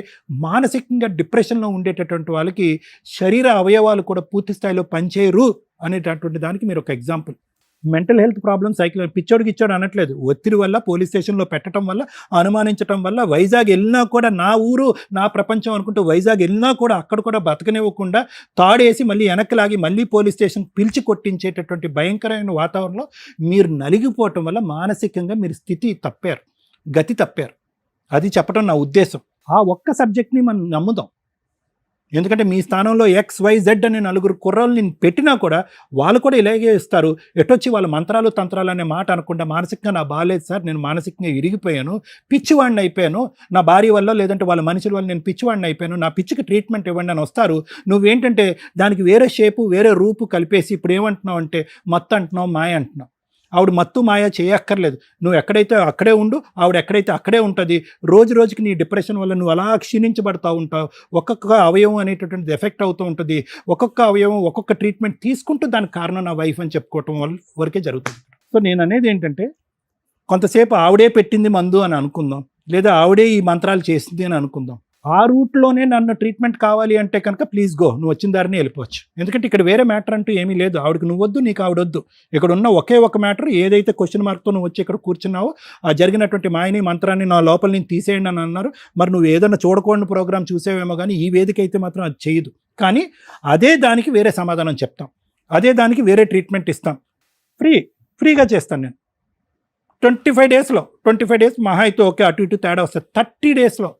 మానసికంగా డిప్రెషన్లో ఉండేటటువంటి వాళ్ళకి శరీర అవయవాలు కూడా పూర్తి స్థాయిలో పనిచేయరు అనేటటువంటి దానికి మీరు ఒక example. Mental health problem, cycle పిచ్చోడికి ఇచ్చాడు అనట్లేదు, ఒత్తిడి వల్ల పోలీస్ స్టేషన్లో పెట్టడం వల్ల, అనుమానించడం వల్ల, వైజాగ్ వెళ్ళినా కూడా నా ఊరు నా ప్రపంచం అనుకుంటూ వైజాగ్ వెళ్ళినా కూడా అక్కడ కూడా బతకనివ్వకుండా తాడేసి మళ్ళీ వెనక్కి లాగి మళ్ళీ పోలీస్ స్టేషన్ పిలిచి కొట్టించేటటువంటి భయంకరమైన వాతావరణంలో మీరు నలిగిపోవటం వల్ల మానసికంగా మీరు స్థితి తప్పారు, గతి తప్పారు. అది చెప్పడం నా ఉద్దేశం. ఆ ఒక్క సబ్జెక్ట్ని మనం నమ్ముదాం. ఎందుకంటే మీ స్థానంలో XYZ అనే 4 కుర్రాళ్ళని పెట్టినా కూడా వాళ్ళు కూడా ఇలాగే ఇస్తారు. ఎటొచ్చి వాళ్ళ మంత్రాలు తంత్రాలు అనే మాట అనకుండా మానసికంగా నా బాగాలేదు సార్, నేను మానసికంగా విరిగిపోయాను, పిచ్చివాడిని అయిపోయాను, నా భార్య వల్ల లేదంటే వాళ్ళ మనుషుల వల్ల నేను పిచ్చివాడిని అయిపోయాను, నా పిచ్చికి ట్రీట్మెంట్ ఇవ్వండి అని వస్తారు. నువ్వేంటంటే దానికి వేరే షేపు వేరే రూపు కలిపేసి ఇప్పుడు ఏమంటున్నావు అంటే మత్తు అంటున్నావు, మాయ అంటున్నావు. ఆవిడ మత్తు మాయ చేయక్కర్లేదు, నువ్వు ఎక్కడైతే అక్కడే ఉండు, ఆవిడ ఎక్కడైతే అక్కడే ఉంటుంది. రోజు రోజుకి నీ డిప్రెషన్ వల్ల నువ్వు అలా క్షీణించబడతా ఉంటావు. ఒక్కొక్క అవయవం అనేటటువంటిది ఎఫెక్ట్ అవుతూ ఉంటుంది. ఒక్కొక్క అవయవం ఒక్కొక్క ట్రీట్మెంట్ తీసుకుంటూ దానికి కారణం నా వైఫ్ అని చెప్పుకోవటం వరకే జరుగుతుంది. సో నేను అనేది ఏంటంటే కొంతసేపు ఆవిడే పెట్టింది మందు అని అనుకుందాం, లేదా ఆవిడే ఈ మంత్రాలు చేసింది అని అనుకుందాం. ఆ రూట్లోనే నన్ను ట్రీట్మెంట్ కావాలి అంటే కనుక ప్లీజ్ గో, నువ్వు వచ్చిన దారిని వెళ్ళిపోవచ్చు. ఎందుకంటే ఇక్కడ వేరే మ్యాటర్ అంటూ ఏమీ లేదు. ఆవిడకి నువ్వు వద్దు, నీకు ఆవిడొద్దు. ఇక్కడ ఉన్న ఒకే ఒక మ్యాటర్, ఏదైతే క్వశ్చన్ మార్క్తో నువ్వు వచ్చి ఇక్కడ కూర్చున్నావో ఆ జరిగినటువంటి మాయని మంత్రాన్ని నా లోపల నుంచి తీసేయండి అని అన్నారు. మరి నువ్వు ఏదైనా చూడకూడని ప్రోగ్రామ్ చూసేవేమో కానీ ఈ వేదిక అయితే మాత్రం అది చేయదు. కానీ అదే దానికి వేరే సమాధానం చెప్తాం, అదే దానికి వేరే ట్రీట్మెంట్ ఇస్తాం. ఫ్రీగా చేస్తాను నేను. 25 డేస్లో 25 డేస్ మహా అయితే ఓకే, అటు ఇటు తేడా వస్తుంది. 30 డేస్లో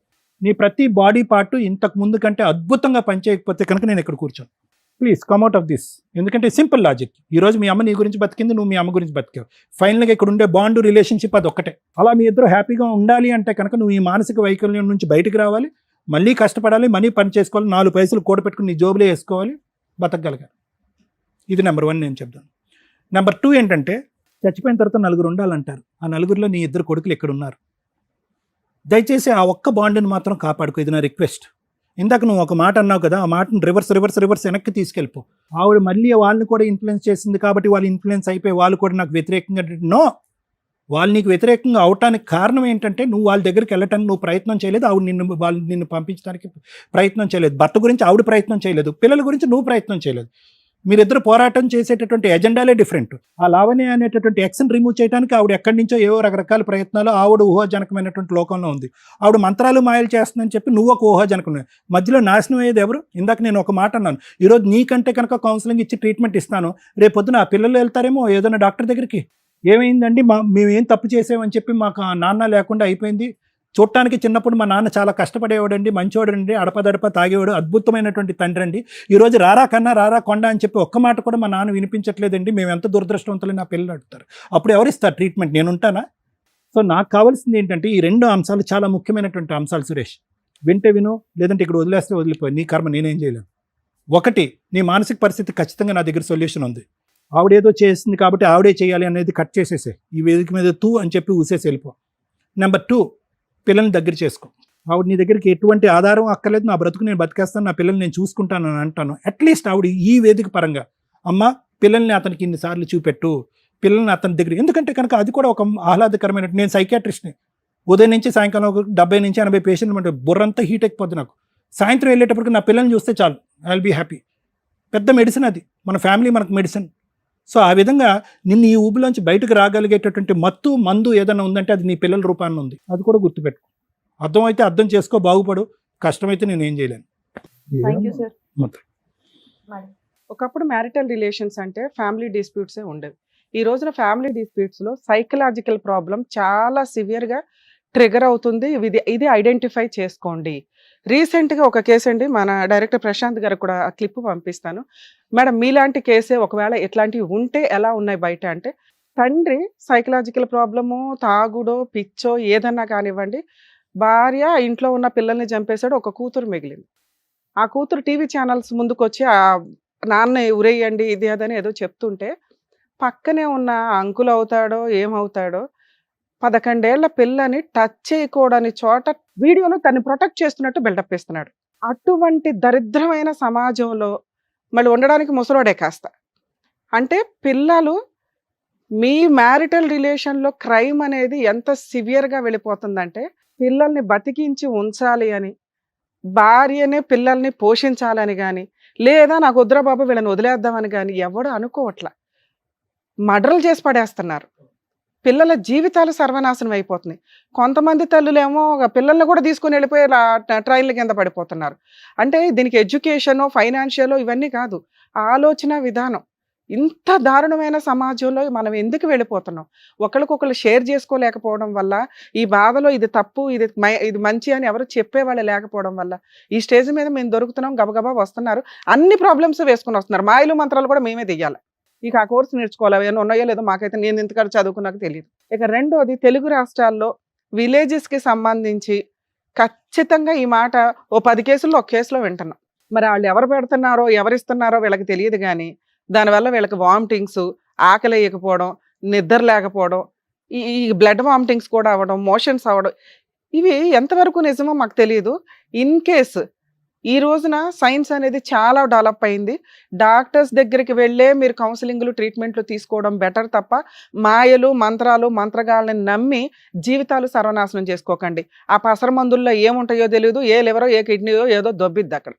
నీ ప్రతి బాడీ పార్ట్ ఇంతకు ముందు కంటే అద్భుతంగా పనిచేయకపోతే కనుక నేను ఇక్కడ కూర్చోను. Please come out of this. ఎందుకంటే సింపుల్ లాజిక్. ఈరోజు మీ అమ్మ నీ గురించి బతికింది, నువ్వు మీ అమ్మ గురించి బతికావు. ఫైనల్గా ఇక్కడ ఉండే బాండ్ రిలేషన్షిప్ అది ఒక్కటే. అలా మీ ఇద్దరు హ్యాపీగా ఉండాలి అంటే కనుక నువ్వు ఈ మానసిక వైకల్యం నుంచి బయటకు రావాలి, మళ్ళీ కష్టపడాలి, మనీ పని చేసుకోవాలి, 4 పైసలు కూడబెట్టుకుని నీ జోబులో వేసుకోవాలి, బతకగలగాలి. ఇది నెంబర్ 1 నేను చెప్తాను. నెంబర్ 2 ఏంటంటే చచ్చిపోయిన తర్వాత 4 ఉండాలంటారు. ఆ 4లో నీ 2 కొడుకులు ఇక్కడ ఉన్నారు. దయచేసి ఆ ఒక్క బాండ్ని మాత్రం కాపాడుకో. ఇది నా రిక్వెస్ట్. ఇందాక నువ్వు ఒక మాట అన్నావు కదా, ఆ మాటను రివర్స్ వెనక్కి తీసుకెళ్ళిపో. ఆవిడ మళ్ళీ వాళ్ళని కూడా ఇన్ఫ్లుయెన్స్ చేసింది కాబట్టి వాళ్ళు ఇన్ఫ్లుయెన్స్ అయిపోయి వాళ్ళు కూడా నాకు వ్యతిరేకంగా. నో, వాళ్ళు నీకు వ్యతిరేకంగా అవటానికి కారణం ఏంటంటే నువ్వు వాళ్ళ దగ్గరికి వెళ్ళటానికి నువ్వు ప్రయత్నం చేయలేదు, ఆవిడ నిన్ను పంపించడానికి ప్రయత్నం చేయలేదు. భర్త గురించి ఆవిడ ప్రయత్నం చేయలేదు, పిల్లల గురించి నువ్వు ప్రయత్నం చేయలేదు. మీరిద్దరు పోరాటం చేసేటటువంటి ఎజెండాలే డిఫరెంట్. ఆ లావణ్య అనేటటువంటి ఎక్స్ని రిమూవ్ చేయడానికి ఆవిడ ఎక్కడి నుంచో ఏవో రకరకాల ప్రయత్నాలు, ఆవిడ ఊహాజనకమైనటువంటి లోకంలో ఉంది. ఆవిడ మంత్రాలు మాయలు చేస్తుందని చెప్పి నువ్వు ఒక ఊహాజనకం. మధ్యలో నాశనం అయ్యేది ఎవరు? ఇందాక నేను ఒక మాట అన్నాను, ఈరోజు నీకంటే కనుక కౌన్సిలింగ్ ఇచ్చి ట్రీట్మెంట్ ఇస్తాను, రేపొద్దున ఆ పిల్లలు వెళ్తారేమో ఏదైనా డాక్టర్ దగ్గరికి, ఏమైందండి మేమేం తప్పు చేసామని చెప్పి మాకు నాన్న లేకుండా అయిపోయింది. చూడటానికి చిన్నప్పుడు మా నాన్న చాలా కష్టపడేవాడండి, మంచివాడండి, అడపదడప తాగేవాడు, అద్భుతమైనటువంటి తండ్రి అండి. ఈరోజు రారా కన్నా రారా కొండ అని చెప్పి ఒక్క మాట కూడా మా నాన్న వినిపించట్లేదండి, మేము ఎంత దురదృష్టవంతులని నా పిల్లలు అడుగుతారు. అప్పుడు ఎవరిస్తారు ట్రీట్మెంట్? నేను ఉంటానా? సో నాకు కావాల్సింది ఏంటంటే ఈ 2 అంశాలు చాలా ముఖ్యమైనటువంటి అంశాలు సురేష్. వింటే విను, లేదంటే ఇక్కడ వదిలేస్తే వదిలిపోయి, నీ కర్మ, నేనేం చేయలేను. 1, నీ మానసిక పరిస్థితి ఖచ్చితంగా నా దగ్గర సొల్యూషన్ ఉంది. ఆవిడేదో చేసింది కాబట్టి ఆవిడే చేయాలి అనేది కట్ చేసేసే, ఈ వేదిక మీద తూ అని చెప్పి ఊసేసి వెళ్ళిపో. నెంబర్ 2, పిల్లల్ని దగ్గర చేసుకో. ఆవిడ నీ దగ్గరికి ఎటువంటి ఆధారం అక్కర్లేదు, నా బ్రతుకు నేను బతికేస్తాను, నా పిల్లల్ని నేను చూసుకుంటాను అని అంటాను. అట్లీస్ట్ ఆవిడ ఈ వేదిక పరంగా అమ్మ పిల్లల్ని అతనికి ఇన్నిసార్లు చూపెట్టు, పిల్లల్ని అతని దగ్గర. ఎందుకంటే కనుక అది కూడా ఒక ఆహ్లాదకరమైన. నేను సైకియాట్రిస్ట్ని, ఉదయం నుంచి సాయంకాలం 70 నుంచి 80 పేషెంట్లు అంటే బుర్రంతా హీట్ ఎక్కిపోద్ది నాకు. సాయంత్రం వెళ్ళేటప్పటికి నా పిల్లల్ని చూస్తే చాలు, ఐ విల్ బీ హ్యాపీ. పెద్ద మెడిసిన్ అది, మన ఫ్యామిలీ మనకు మెడిసిన్. సో ఆ విధంగా నిన్ను ఈ ఊబిలోంచి బయటకు రాగలిగేటటువంటి మందు ఏదైనా ఉందంటే అది నీ పిల్లల రూపాన్ని ఉంది. అది కూడా గుర్తుపెట్టుకో. అర్థమైతే అర్థం చేసుకో, బాగుపడు. కష్టమైతే నేను ఏం చేయలేను. Thank you sir. ఒకప్పుడు మ్యారిటల్ రిలేషన్స్ అంటే ఫ్యామిలీ డిస్ప్యూట్సే ఉండేవి. ఈ రోజున ఫ్యామిలీ డిస్ప్యూట్స్లో సైకలాజికల్ ప్రాబ్లం చాలా సివియర్గా ట్రిగర్ అవుతుంది. ఇది ఐడెంటిఫై చేసుకోండి. రీసెంట్గా ఒక కేసు అండి, మన డైరెక్టర్ ప్రశాంత్ గారు కూడా ఆ క్లిప్ పంపిస్తాను. మేడం మీలాంటి కేసే ఒకవేళ ఇట్లాంటివి ఉంటే ఎలా ఉన్నాయి బయట అంటే, తండ్రి సైకలాజికల్ ప్రాబ్లము, తాగుడో పిచ్చో ఏదన్నా కానివ్వండి, భార్య ఇంట్లో ఉన్న పిల్లల్ని చంపేశాడు, ఒక కూతురు మిగిలింది. ఆ కూతురు టీవీ ఛానల్స్ ముందుకు వచ్చి ఆ నాన్న ఉరేయండి ఇది అదని ఏదో చెప్తుంటే, పక్కనే ఉన్న అంకుల్ అవుతాడో ఏమవుతాడో 11 ఏళ్ల పిల్లని టచ్ చేయకూడని చోట వీడియోలో తను ప్రొటెక్ట్ చేస్తున్నట్టు బిల్డప్ ఇస్తున్నాడు. అటువంటి దరిద్రమైన సమాజంలో మళ్ళీ ఉండడానికి ముసలోడే కాస్త. అంటే పిల్లలు మీ మ్యారిటల్ రిలేషన్లో క్రైమ్ అనేది ఎంత సివియర్గా వెళ్ళిపోతుందంటే, పిల్లల్ని బతికించి ఉంచాలి అని, భార్యనే పిల్లల్ని పోషించాలని కానీ, లేదా నాకు వద్దురా బాబు వీళ్ళని వదిలేద్దామని కానీ ఎవడు అనుకోవట్లా. మర్డర్లు చేసి పడేస్తున్నారు. పిల్లల జీవితాలు సర్వనాశనం అయిపోతున్నాయి. కొంతమంది తల్లులేమో పిల్లల్ని కూడా తీసుకుని వెళ్ళిపోయి ట్రైన్ల కింద పడిపోతున్నారు. అంటే దీనికి ఎడ్యుకేషన్, ఫైనాన్షియల్ ఇవన్నీ కాదు, ఆలోచన విధానం. ఇంత దారుణమైన సమాజంలో మనం ఎందుకు వెళ్ళిపోతున్నాం? ఒకరికొకరు షేర్ చేసుకోలేకపోవడం వల్ల, ఈ బాధలో ఇది తప్పు ఇది మంచి అని ఎవరు చెప్పేవాళ్ళు లేకపోవడం వల్ల ఈ స్టేజ్ మీద మేము దొరుకుతున్నాం, గబగబా వస్తున్నారు, అన్ని ప్రాబ్లమ్స్ వేసుకుని వస్తున్నారు. మాయలు మంత్రాలు కూడా మేమే దియ్యాలి. ఇక ఆ కోర్సు నేర్చుకోవాలి, ఏమైనా ఉన్నాయో లేదో మాకైతే, నేను ఇంతకాడ చదువుకున్నాక తెలియదు. ఇక రెండోది, తెలుగు రాష్ట్రాల్లో విలేజెస్కి సంబంధించి ఖచ్చితంగా ఈ మాట ఓ 10 కేసుల్లో ఒక కేసులో వింటున్నాం. మరి వాళ్ళు ఎవరు పెడుతున్నారో ఎవరిస్తున్నారో వీళ్ళకి తెలియదు కానీ దానివల్ల వీళ్ళకి వామిటింగ్స్, ఆకలి వేయకపోవడం, నిద్ర లేకపోవడం, ఈ బ్లడ్ వామిటింగ్స్ కూడా అవ్వడం, మోషన్స్ అవ్వడం, ఇవి ఎంతవరకు నిజమో మాకు తెలియదు. ఇన్ కేస్ ఈ రోజున సైన్స్ అనేది చాలా డెవలప్ అయింది. డాక్టర్స్ దగ్గరికి వెళ్ళే మీరు కౌన్సిలింగ్లు, ట్రీట్మెంట్లు తీసుకోవడం బెటర్ తప్ప మాయలు, మంత్రాలు, మంత్రగాళ్ళని నమ్మి జీవితాలు సర్వనాశనం చేసుకోకండి. ఆ పసర మందుల్లో ఏముంటాయో తెలియదు. ఏ లివరో, ఏ కిడ్నీయో ఏదో దొబ్బిద్ది అక్కడ.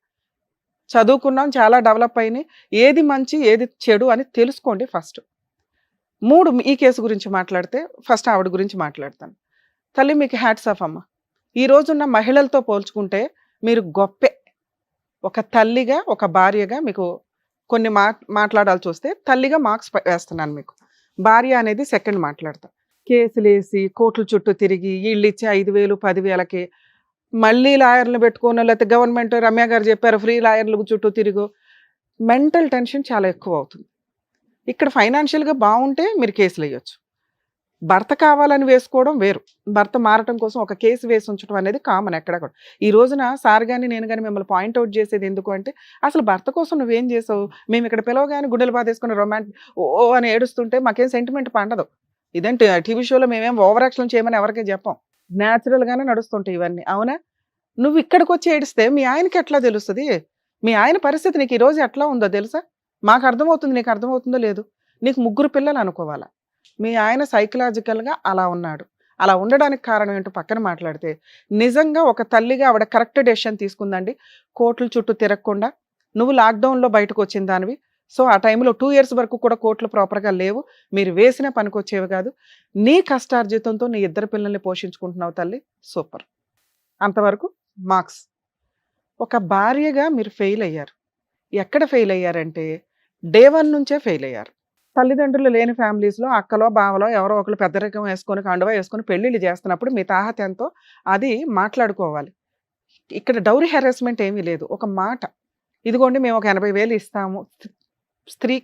చదువుకున్నాం, చాలా డెవలప్ అయినాయి. ఏది మంచి, ఏది చెడు అని తెలుసుకోండి ఫస్ట్. 3 ఈ కేసు గురించి మాట్లాడితే ఫస్ట్ ఆవిడ గురించి మాట్లాడతాను. తల్లి మీకు హ్యాట్స్ ఆఫ్ అమ్మ. ఈ రోజున్న మహిళలతో పోల్చుకుంటే మీరు గొప్పే. ఒక తల్లిగా, ఒక భార్యగా మీకు కొన్ని మాట్లాడాల్సి వస్తే తల్లిగా మార్క్స్ వేస్తున్నాను మీకు. భార్య అనేది సెకండ్ మాట్లాడతా. కేసులేసి కోర్టుల చుట్టూ తిరిగి వీళ్ళు ఇచ్చే 5,000, 10,000కి మళ్ళీ లాయర్లు పెట్టుకోను, లేకపోతే గవర్నమెంట్ రమ్య గారు చెప్పారు ఫ్రీ లాయర్లు చుట్టూ తిరిగు. మెంటల్ టెన్షన్ చాలా ఎక్కువ అవుతుంది. ఇక్కడ ఫైనాన్షియల్గా బాగుంటే మీరు కేసులు వేయొచ్చు. భర్త కావాలని వేసుకోవడం వేరు. భర్త మారటం కోసం ఒక కేసు వేసి ఉంచడం అనేది కామన్ ఎక్కడ కూడా. ఈ రోజున సార్ కానీ నేను కానీ మిమ్మల్ని పాయింట్అవుట్ చేసేది ఎందుకు అంటే, అసలు భర్త కోసం నువ్వేం చేసావు? మేము ఇక్కడ పిలవగానే గుండెలు బాధేసుకుని ఓ అని ఏడుస్తుంటే మాకేం సెంటిమెంట్ పండదు. ఇదేంటి టీవీ షోలో మేమేం ఓవర్ యాక్షన్ చేయమని ఎవరికీ చెప్పం. న్యాచురల్గానే నడుస్తుంటాయి ఇవన్నీ. అవునా? నువ్వు ఇక్కడికి వచ్చి ఏడిస్తే మీ ఆయనకి ఎట్లా తెలుస్తుంది? మీ ఆయన పరిస్థితి నీకు ఈరోజు ఎట్లా ఉందో తెలుసా? మాకు అర్థమవుతుంది, నీకు అర్థమవుతుందో లేదు. నీకు 3 పిల్లలు అనుకోవాలా. మీ ఆయన సైకలాజికల్గా అలా ఉన్నాడు. అలా ఉండడానికి కారణం ఏంటో పక్కన మాట్లాడితే, నిజంగా ఒక తల్లిగా ఆవిడ కరెక్ట్ డెసిషన్ తీసుకుందండి. కోర్టుల చుట్టూ తిరగకుండా. నువ్వు లాక్డౌన్లో బయటకు వచ్చిన దానివి. సో ఆ టైంలో 2 years వరకు కూడా కోర్టులు ప్రాపర్గా లేవు. మీరు వేసిన పనికొచ్చేవి కాదు. నీ కష్టార్జితంతో నీ 2 పిల్లల్ని పోషించుకుంటున్నావు తల్లి. సూపర్. అంతవరకు మార్క్స్. ఒక భార్యగా మీరు ఫెయిల్ అయ్యారు. ఎక్కడ ఫెయిల్ అయ్యారంటే డే 1 నుంచే ఫెయిల్ అయ్యారు. తల్లిదండ్రులు లేని ఫ్యామిలీస్లో అక్కలో, బావలో ఎవరో ఒకరు పెద్దరికం వేసుకొని, కండువా వేసుకొని పెళ్ళిళ్ళు చేస్తున్నప్పుడు మీ తాహత ఎంతో అది మాట్లాడుకోవాలి. ఇక్కడ డౌరీ హెరాస్మెంట్ ఏమీ లేదు. ఒక మాట, ఇదిగోండి మేము ఒక 80,000 ఇస్తాము స్త్రీ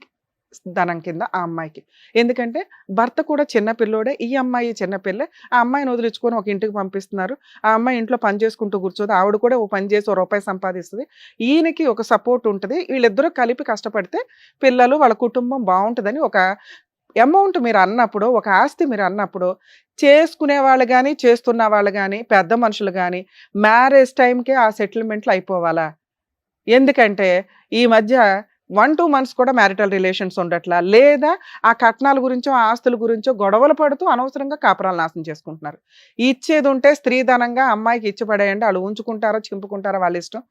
ధనం కింద ఆ అమ్మాయికి. ఎందుకంటే భర్త కూడా చిన్న పిల్లోడే, ఈ అమ్మాయి చిన్న పిల్లే. ఆ అమ్మాయిని వదిలించుకొని ఒక ఇంటికి పంపిస్తున్నారు. ఆ అమ్మాయి ఇంట్లో పని చేసుకుంటూ కూర్చోదు. ఆవిడ కూడా ఓ పని చేసి ₹1 సంపాదిస్తుంది. ఈయనకి ఒక సపోర్ట్ ఉంటుంది. వీళ్ళిద్దరూ కలిపి కష్టపడితే పిల్లలు, వాళ్ళ కుటుంబం బాగుంటుందని ఒక అమౌంట్ మీరు అన్నప్పుడు, ఒక ఆస్తి మీరు అన్నప్పుడు, చేసుకునే వాళ్ళు కానీ, చేస్తున్న వాళ్ళు కానీ, పెద్ద మనుషులు కానీ మ్యారేజ్ టైంకే ఆ సెటిల్మెంట్లు అయిపోవాలా? ఎందుకంటే ఈ మధ్య 1-2 months కూడా మ్యారిటల్ రిలేషన్స్ ఉండట్లా. లేదా ఆ కట్నాల గురించో, ఆస్తుల గురించో గొడవలు పడుతూ అనవసరంగా కాపురాలు నాశనం చేసుకుంటున్నారు. ఇచ్చేది ఉంటే స్త్రీధనంగా అమ్మాయికి ఇచ్చి పడేయండి. వాళ్ళు ఉంచుకుంటారో, చింపుకుంటారో వాళ్ళ ఇష్టం.